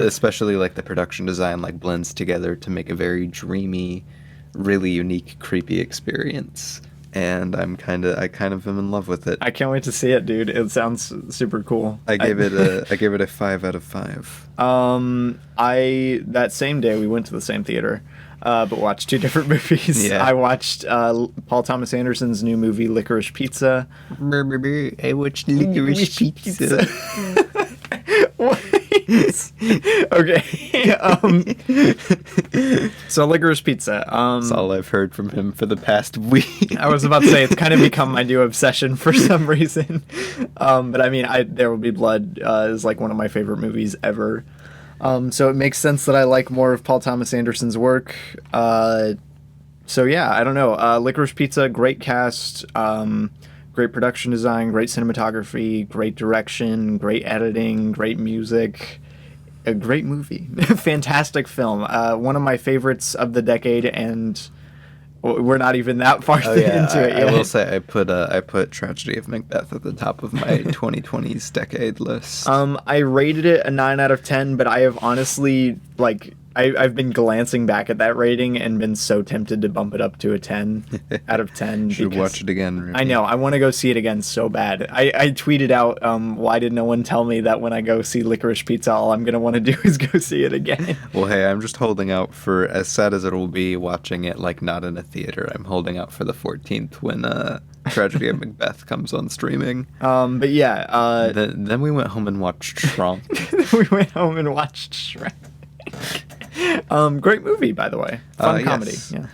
Speaker 2: Especially like the production design like blends together to make a very dreamy, really unique, creepy experience. And I kind of am in love with it.
Speaker 1: I can't wait to see it, dude. It sounds super cool.
Speaker 2: I gave it a 5 out of 5.
Speaker 1: That same day we went to the same theater, but watched two different movies.
Speaker 2: Yeah.
Speaker 1: I watched Paul Thomas Anderson's new movie Licorice Pizza.
Speaker 2: I watched Licorice Pizza.
Speaker 1: Okay. So Licorice Pizza.
Speaker 2: That's all I've heard from him for the past week.
Speaker 1: I was about to say it's kind of become my new obsession for some reason. But I mean, There Will Be Blood is like one of my favorite movies ever. So it makes sense that I like more of Paul Thomas Anderson's work. So yeah, I don't know. Licorice Pizza, great cast. Great production design, great cinematography, great direction, great editing, great music. A great movie. Fantastic film. One of my favorites of the decade, and we're not even that far into it yet.
Speaker 2: I will say I put Tragedy of Macbeth at the top of my 2020s decade list.
Speaker 1: I rated it a 9 out of 10, but I have honestly, I've been glancing back at that rating and been so tempted to bump it up to a 10 out of 10.
Speaker 2: Should watch it again. Ruby.
Speaker 1: I know. I want to go see it again so bad. I tweeted out, why did no one tell me that when I go see Licorice Pizza, all I'm going to want to do is go see it again?
Speaker 2: Well, hey, I'm just holding out for, as sad as it will be watching it, not in a theater, I'm holding out for the 14th when Tragedy of Macbeth comes on streaming.
Speaker 1: But yeah.
Speaker 2: Then we went home and watched Shrunk.
Speaker 1: Great movie, by the way. Fun comedy.
Speaker 2: Yes.
Speaker 1: Yeah.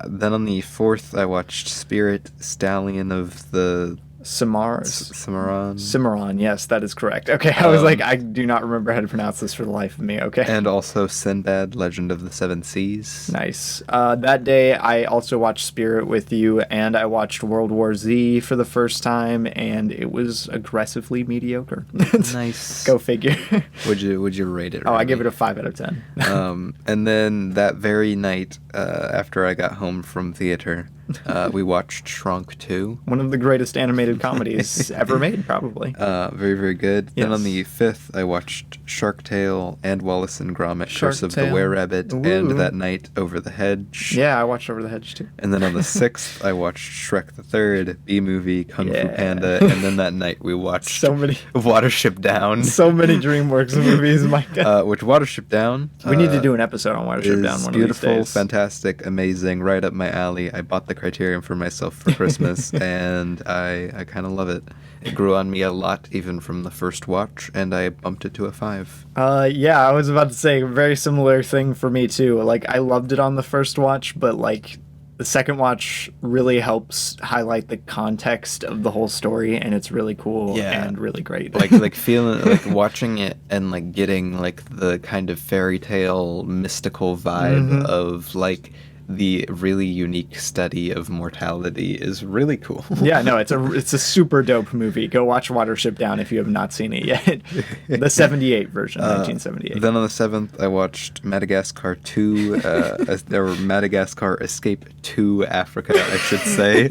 Speaker 2: Then on the 4th, I watched Spirit, Stallion of the
Speaker 1: Cimarron, yes, that is correct. Okay, I was I do not remember how to pronounce this for the life of me. Okay.
Speaker 2: And also Sinbad, Legend of the Seven Seas.
Speaker 1: Nice. That day, I also watched Spirit with you, and I watched World War Z for the first time, and it was aggressively mediocre.
Speaker 2: Nice.
Speaker 1: Go figure.
Speaker 2: Would you rate it?
Speaker 1: Oh, I give it a 5 out of 10.
Speaker 2: And then that very night, after I got home from theater, we watched Shrunk 2.
Speaker 1: One of the greatest animated comedies ever made, probably.
Speaker 2: Very, very good.
Speaker 1: Yes.
Speaker 2: Then on the 5th, I watched Shark Tale and Wallace and Gromit, Curse of the Were-Rabbit, and That Night Over the Hedge.
Speaker 1: Yeah, I watched Over the Hedge, too.
Speaker 2: And then on the 6th, I watched Shrek the Third, B-Movie, Kung Fu Panda, and then that night we watched Watership Down.
Speaker 1: So many DreamWorks movies, Micah.
Speaker 2: Which Watership Down...
Speaker 1: we need to do an episode on Watership Down one
Speaker 2: beautiful,
Speaker 1: of these days.
Speaker 2: Fantastic, amazing, right up my alley. I bought the Criterion for myself for Christmas, and I kind of love it. It grew on me a lot, even from the first watch, and I bumped it to a 5.
Speaker 1: Yeah, I was about to say a very similar thing for me too. I loved it on the first watch, but the second watch really helps highlight the context of the whole story, and it's really cool and really great.
Speaker 2: Feeling watching it and getting the kind of fairy tale mystical vibe of the really unique study of mortality is really cool.
Speaker 1: Yeah, no, it's a super dope movie. Go watch Watership Down if you have not seen it yet. The 78 version, 1978.
Speaker 2: Then on the 7th, I watched Madagascar 2. There were Madagascar Escape to Africa, I should say.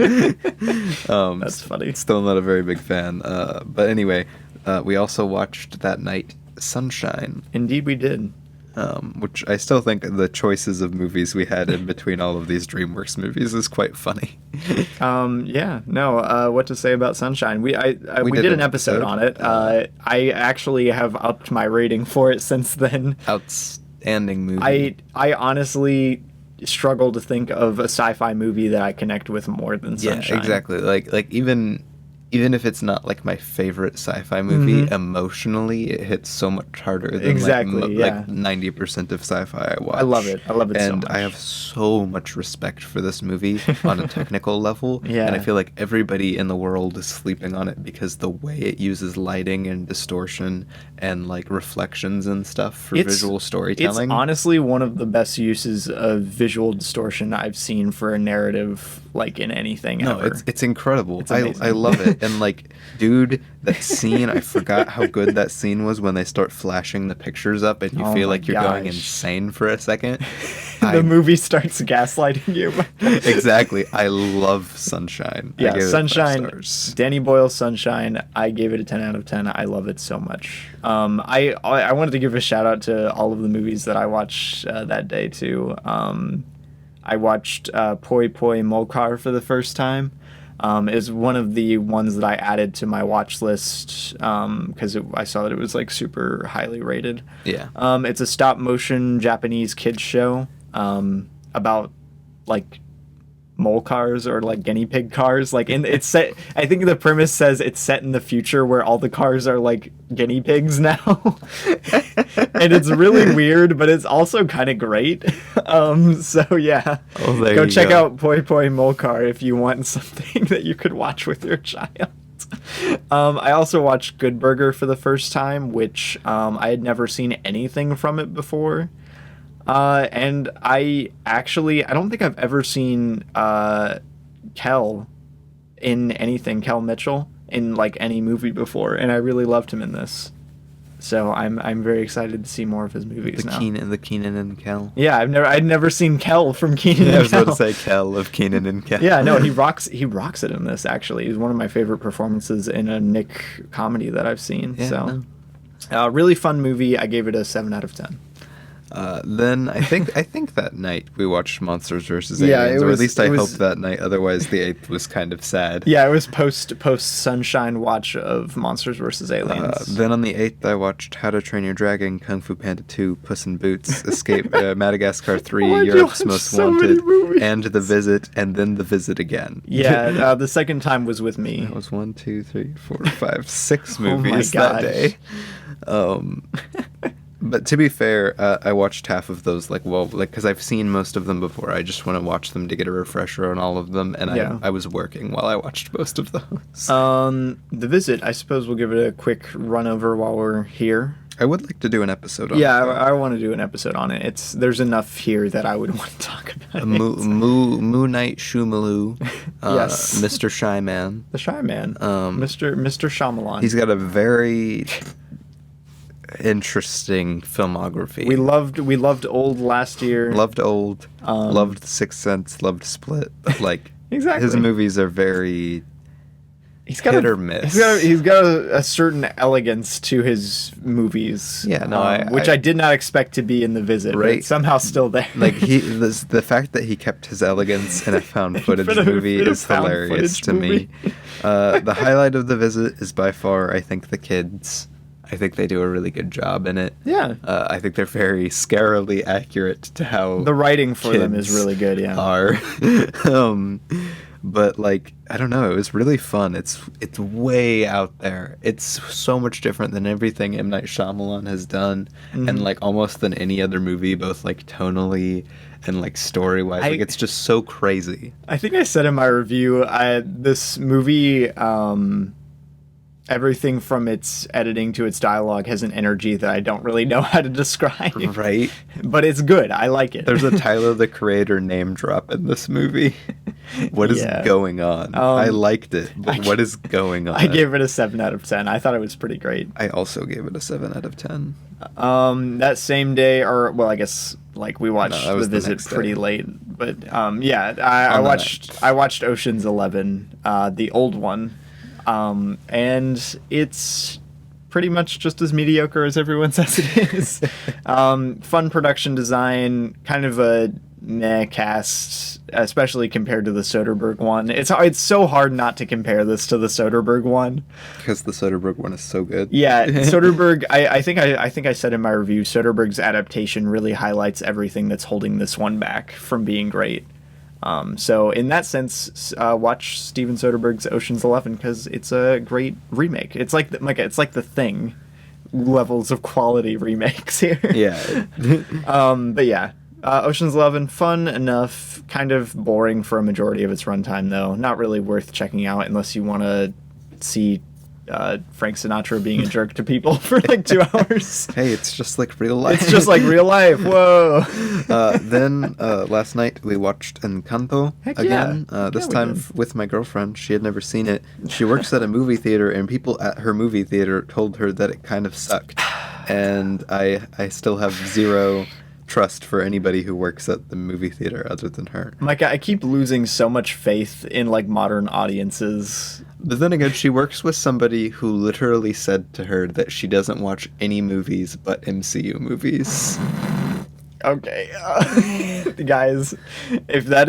Speaker 1: That's funny.
Speaker 2: Still not a very big fan. But anyway, we also watched that night Sunshine.
Speaker 1: Indeed, we did.
Speaker 2: Which I still think the choices of movies we had in between all of these DreamWorks movies is quite funny.
Speaker 1: What to say about Sunshine? We did an episode on it. I actually have upped my rating for it since then.
Speaker 2: Outstanding movie.
Speaker 1: I honestly struggle to think of a sci-fi movie that I connect with more than Sunshine.
Speaker 2: Yeah, exactly. Like even if it's not like my favorite sci-fi movie, emotionally it hits so much harder than like 90% of sci-fi I watch.
Speaker 1: I love it so much.
Speaker 2: And I have so much respect for this movie on a technical level.
Speaker 1: Yeah.
Speaker 2: And I feel like everybody in the world is sleeping on it because the way it uses lighting and distortion and like reflections and stuff for visual storytelling.
Speaker 1: It's honestly one of the best uses of visual distortion I've seen for a narrative, like in anything ever.
Speaker 2: No, it's incredible.
Speaker 1: It's
Speaker 2: I love it. And like, dude, that scene, I forgot how good that scene was when they start flashing the pictures up and you feel like you're going insane for a second.
Speaker 1: The movie starts gaslighting you.
Speaker 2: Exactly. I love Sunshine.
Speaker 1: Yeah, Sunshine. Danny Boyle's Sunshine. I gave it a 10 out of 10. I love it so much. I wanted to give a shout out to all of the movies that I watched that day too. I watched Poi Poi Molcar for the first time. Is one of the ones that I added to my watch list because I saw that it was like super highly rated.
Speaker 2: Yeah.
Speaker 1: It's a stop motion Japanese kids show about like mole cars or like guinea pig cars. Like it's set. I think the premise says it's set in the future where all the cars are like guinea pigs now, and it's really weird, but it's also kind of great. So yeah, go check out Poi Poi Molcar if you want something that you could watch with your child. I also watched Good Burger for the first time, which I had never seen anything from it before. And I don't think I've ever seen Kel in anything, Kel Mitchell, in like any movie before, and I really loved him in this. So I'm very excited to see more of his movies now.
Speaker 2: The Keenan and Kel.
Speaker 1: Yeah, I'd never seen Kel from Keenan and Kel.
Speaker 2: I was about to say Kel of Keenan and Kel.
Speaker 1: Yeah, no, he rocks it in this actually. He's one of my favorite performances in a Nick comedy that I've seen. Yeah, so really fun movie. I gave it a 7 out of 10.
Speaker 2: Then I think that night we watched Monsters vs. Aliens, or at least I hope that night. Otherwise, the 8th was kind of sad.
Speaker 1: Yeah, it was post Sunshine watch of Monsters vs. Aliens.
Speaker 2: Then on the 8th, I watched How to Train Your Dragon, Kung Fu Panda 2, Puss in Boots, Escape, Madagascar 3, Europe's Most Wanted, and The Visit, and then The Visit again.
Speaker 1: Yeah, the second time was with me.
Speaker 2: That was 1, 2, 3, 4, 5, 6 movies that day. But to be fair, I watched half of those, because I've seen most of them before. I just want to watch them to get a refresher on all of them, and I was working while I watched most of those.
Speaker 1: The Visit, I suppose we'll give it a quick run over while we're here.
Speaker 2: I would like to do an episode on it.
Speaker 1: Yeah, I want to do an episode on it. There's enough here that I would want to talk about it.
Speaker 2: Moo Night Shumaloo.
Speaker 1: Yes.
Speaker 2: Mr. Shyman.
Speaker 1: The Shyman. Mr. Shyamalan.
Speaker 2: He's got a very interesting filmography.
Speaker 1: We loved Old last year.
Speaker 2: Loved Old. Loved Sixth Sense. Loved Split. Like
Speaker 1: exactly.
Speaker 2: His movies are very hit or miss.
Speaker 1: He's got a certain elegance to his movies.
Speaker 2: Yeah, no,
Speaker 1: which I did not expect to be in The Visit, right? But somehow still there.
Speaker 2: Like the fact that he kept his elegance in a found footage movie is hilarious to me. The highlight of The Visit is by far, I think, the kids. I think they do a really good job in it.
Speaker 1: Yeah.
Speaker 2: I think they're very scarily accurate to how
Speaker 1: the writing for them is really good. Yeah.
Speaker 2: Are. But like, I don't know, it was really fun. It's way out there. It's so much different than everything M. Night Shyamalan has done, and like almost than any other movie, both like tonally and like story-wise. Like it's just so crazy.
Speaker 1: I think I said in my review, this movie everything from its editing to its dialogue has an energy that I don't really know how to describe.
Speaker 2: Right?
Speaker 1: But it's good. I like it.
Speaker 2: There's a Tyler, the Creator name drop in this movie. What is going on? I liked it, but what is going on?
Speaker 1: I gave it a 7 out of 10. I thought it was pretty great.
Speaker 2: I also gave it a 7 out of 10.
Speaker 1: That same day, or well, I guess like we watched The Visit pretty late, but yeah, I watched Ocean's 11, the old one, and it's pretty much just as mediocre as everyone says it is. Fun production design, kind of a meh cast, especially compared to the Soderbergh one. It's so hard not to compare this to the Soderbergh one,
Speaker 2: because the Soderbergh one is so good.
Speaker 1: Yeah, Soderbergh. I think I said in my review, Soderbergh's adaptation really highlights everything that's holding this one back from being great. So in that sense, watch Steven Soderbergh's Ocean's 11 because it's a great remake. It's like The Thing levels of quality remakes here.
Speaker 2: Yeah.
Speaker 1: But yeah. Ocean's 11, fun enough, kind of boring for a majority of its runtime, though. Not really worth checking out unless you want to see Frank Sinatra being a jerk to people for like 2 hours.
Speaker 2: Hey, it's just like real life.
Speaker 1: It's just like real life. Whoa.
Speaker 2: Then last night we watched Encanto again. This time with my girlfriend. She had never seen it. She works at a movie theater, and people at her movie theater told her that it kind of sucked. And I still have zero trust for anybody who works at the movie theater other than her.
Speaker 1: Micah, I keep losing so much faith in like modern audiences.
Speaker 2: But then again, she works with somebody who literally said to her that she doesn't watch any movies but MCU movies.
Speaker 1: Okay, guys, if that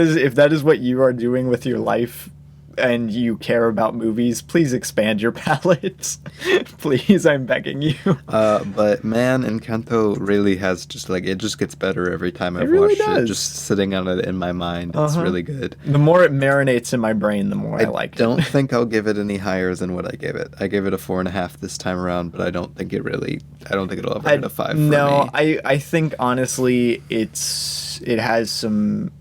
Speaker 1: is what you are doing with your life, and you care about movies, please expand your palette. Please, I'm begging you.
Speaker 2: But man, Encanto really has just like, it just gets better every time I've watched it. Just sitting on it in my mind, it's really good.
Speaker 1: The more it marinates in my brain, the more I like it.
Speaker 2: I don't think I'll give it any higher than what I gave it. I gave it a 4.5 this time around, but I don't think it'll ever hit a 5 for me.
Speaker 1: No, I think honestly, it has some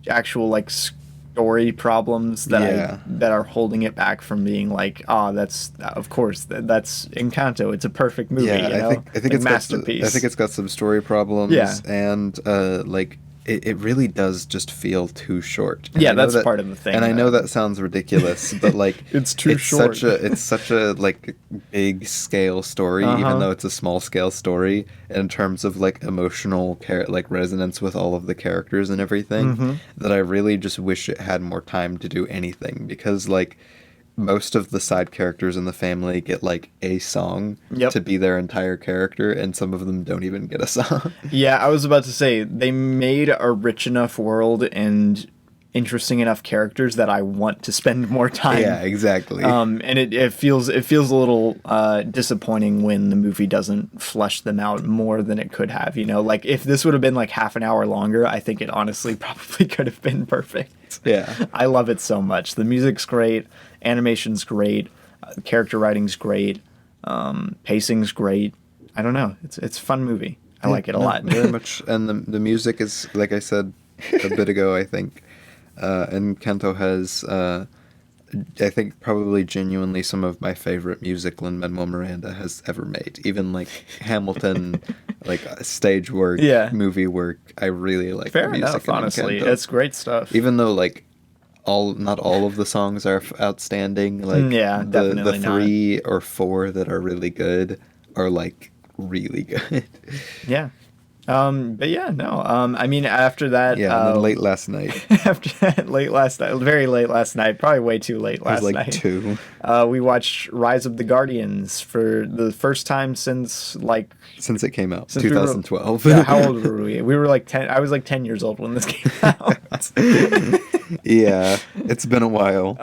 Speaker 1: actual like story problems that are holding it back from being like, that's Encanto. It's a perfect movie.
Speaker 2: Yeah, I think it's
Speaker 1: masterpiece.
Speaker 2: I think it's got some story problems. Yeah, and like it really does just feel too short. And
Speaker 1: that's part of the thing.
Speaker 2: And I know that sounds ridiculous, but like
Speaker 1: it's short.
Speaker 2: It's such a like big scale story, even though it's a small scale story in terms of like emotional like resonance with all of the characters and everything. That I really just wish it had more time to do anything, because like most of the side characters in the family get like a song to be their entire character, and some of them don't even get a song. Yeah,
Speaker 1: I was about to say, they made a rich enough world and interesting enough characters that I want to spend more time.
Speaker 2: Yeah, exactly.
Speaker 1: And it feels a little disappointing when the movie doesn't flesh them out more than it could have. Like if this would have been like half an hour longer, I think it honestly probably could have been perfect.
Speaker 2: Yeah,
Speaker 1: I love it so much. The music's great, animation's great, character writing's great, pacing's great. I don't know. It's a fun movie. I like it a lot.
Speaker 2: Very much. And the music is, like I said a bit ago, I think. Encanto has, I think, probably genuinely some of my favorite music Lin-Manuel Miranda has ever made. Even like Hamilton, like stage work, movie work. I really like the music. Fair enough,
Speaker 1: honestly. It's great stuff.
Speaker 2: Even though like not all of the songs are outstanding. Like the 3 or 4 that are really good are like really good.
Speaker 1: Yeah. But yeah, no. I mean, after that,
Speaker 2: and then late last night.
Speaker 1: After that, very late last night, probably way too late last night.
Speaker 2: It was like 2.
Speaker 1: We watched Rise of the Guardians for the first time since
Speaker 2: it came out, 2012.
Speaker 1: How old were we? We were like 10. I was like 10 years old when this came out.
Speaker 2: Yeah, it's been a while.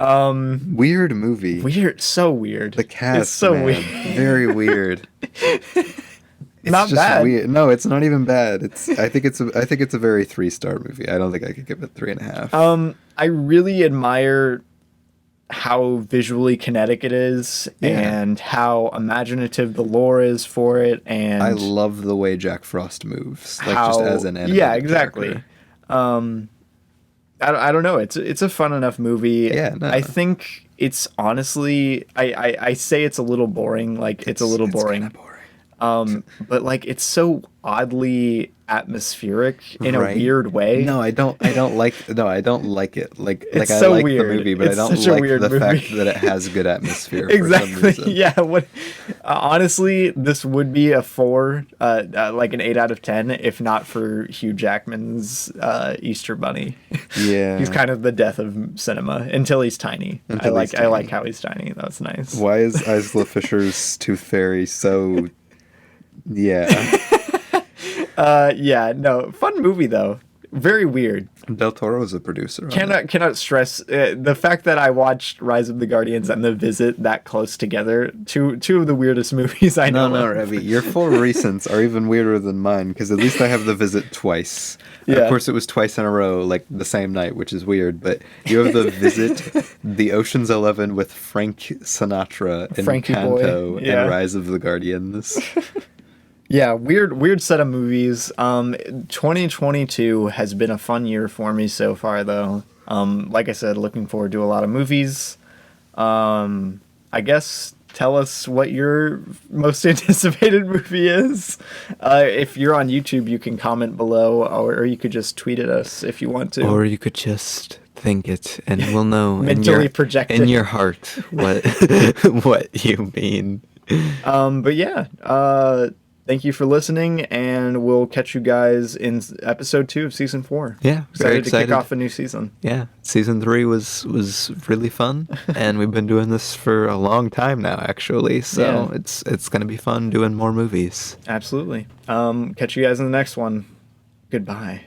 Speaker 2: Weird movie.
Speaker 1: Weird, so weird.
Speaker 2: The cast,
Speaker 1: it's so
Speaker 2: weird. Very weird. It's
Speaker 1: not
Speaker 2: just
Speaker 1: bad.
Speaker 2: Weird. No, it's not even bad. I think it's a very 3-star movie. I don't think I could give it 3.5.
Speaker 1: I really admire how visually kinetic it is and how imaginative the lore is for it, and
Speaker 2: I love the way Jack Frost moves, just as an animated
Speaker 1: exactly.
Speaker 2: character.
Speaker 1: I don't know. It's a fun enough movie.
Speaker 2: Yeah, no.
Speaker 1: I think it's honestly, I say it's a little boring. Like it's a little boring.
Speaker 2: It's kind of boring.
Speaker 1: But like it's so oddly atmospheric in a weird way.
Speaker 2: No, I don't like it. Like
Speaker 1: It's
Speaker 2: I
Speaker 1: so
Speaker 2: like
Speaker 1: weird.
Speaker 2: the movie, but
Speaker 1: It's
Speaker 2: I don't
Speaker 1: such a
Speaker 2: like
Speaker 1: weird
Speaker 2: the
Speaker 1: movie.
Speaker 2: fact that it has good atmosphere for some
Speaker 1: Exactly.
Speaker 2: reason.
Speaker 1: Yeah. What? Honestly, this would be a 4, like an 8 out of 10, if not for Hugh Jackman's Easter Bunny.
Speaker 2: Yeah.
Speaker 1: He's kind of the death of cinema until he's tiny. I like how he's tiny. That's nice.
Speaker 2: Why is Isla Fisher's Tooth Fairy so... Yeah.
Speaker 1: Yeah, no, fun movie though. Very weird.
Speaker 2: Del Toro is a producer. On it.
Speaker 1: Cannot stress the fact that I watched Rise of the Guardians and The Visit that close together. Two of the weirdest movies I know.
Speaker 2: No,
Speaker 1: of.
Speaker 2: Ravi, your 4 recents are even weirder than mine because at least I have The Visit twice.
Speaker 1: Yeah.
Speaker 2: Of course, it was twice in a row, like the same night, which is weird. But you have The Visit, the Ocean's 11 with Frank Sinatra, and Encanto, and Rise of the Guardians.
Speaker 1: Yeah, weird set of movies. 2022 has been a fun year for me so far, though. Like I said, looking forward to a lot of movies. I guess tell us what your most anticipated movie is. If you're on YouTube, you can comment below, or you could just tweet at us if you want to.
Speaker 2: Or you could just think it, and we'll know
Speaker 1: mentally project
Speaker 2: in your heart what what you mean.
Speaker 1: But yeah. Thank you for listening, and we'll catch you guys in episode 2 of season 4.
Speaker 2: Yeah,
Speaker 1: excited to kick off a new season.
Speaker 2: Yeah, season 3 was really fun, and we've been doing this for a long time now, actually. So it's gonna be fun doing more movies.
Speaker 1: Absolutely. Catch you guys in the next one. Goodbye.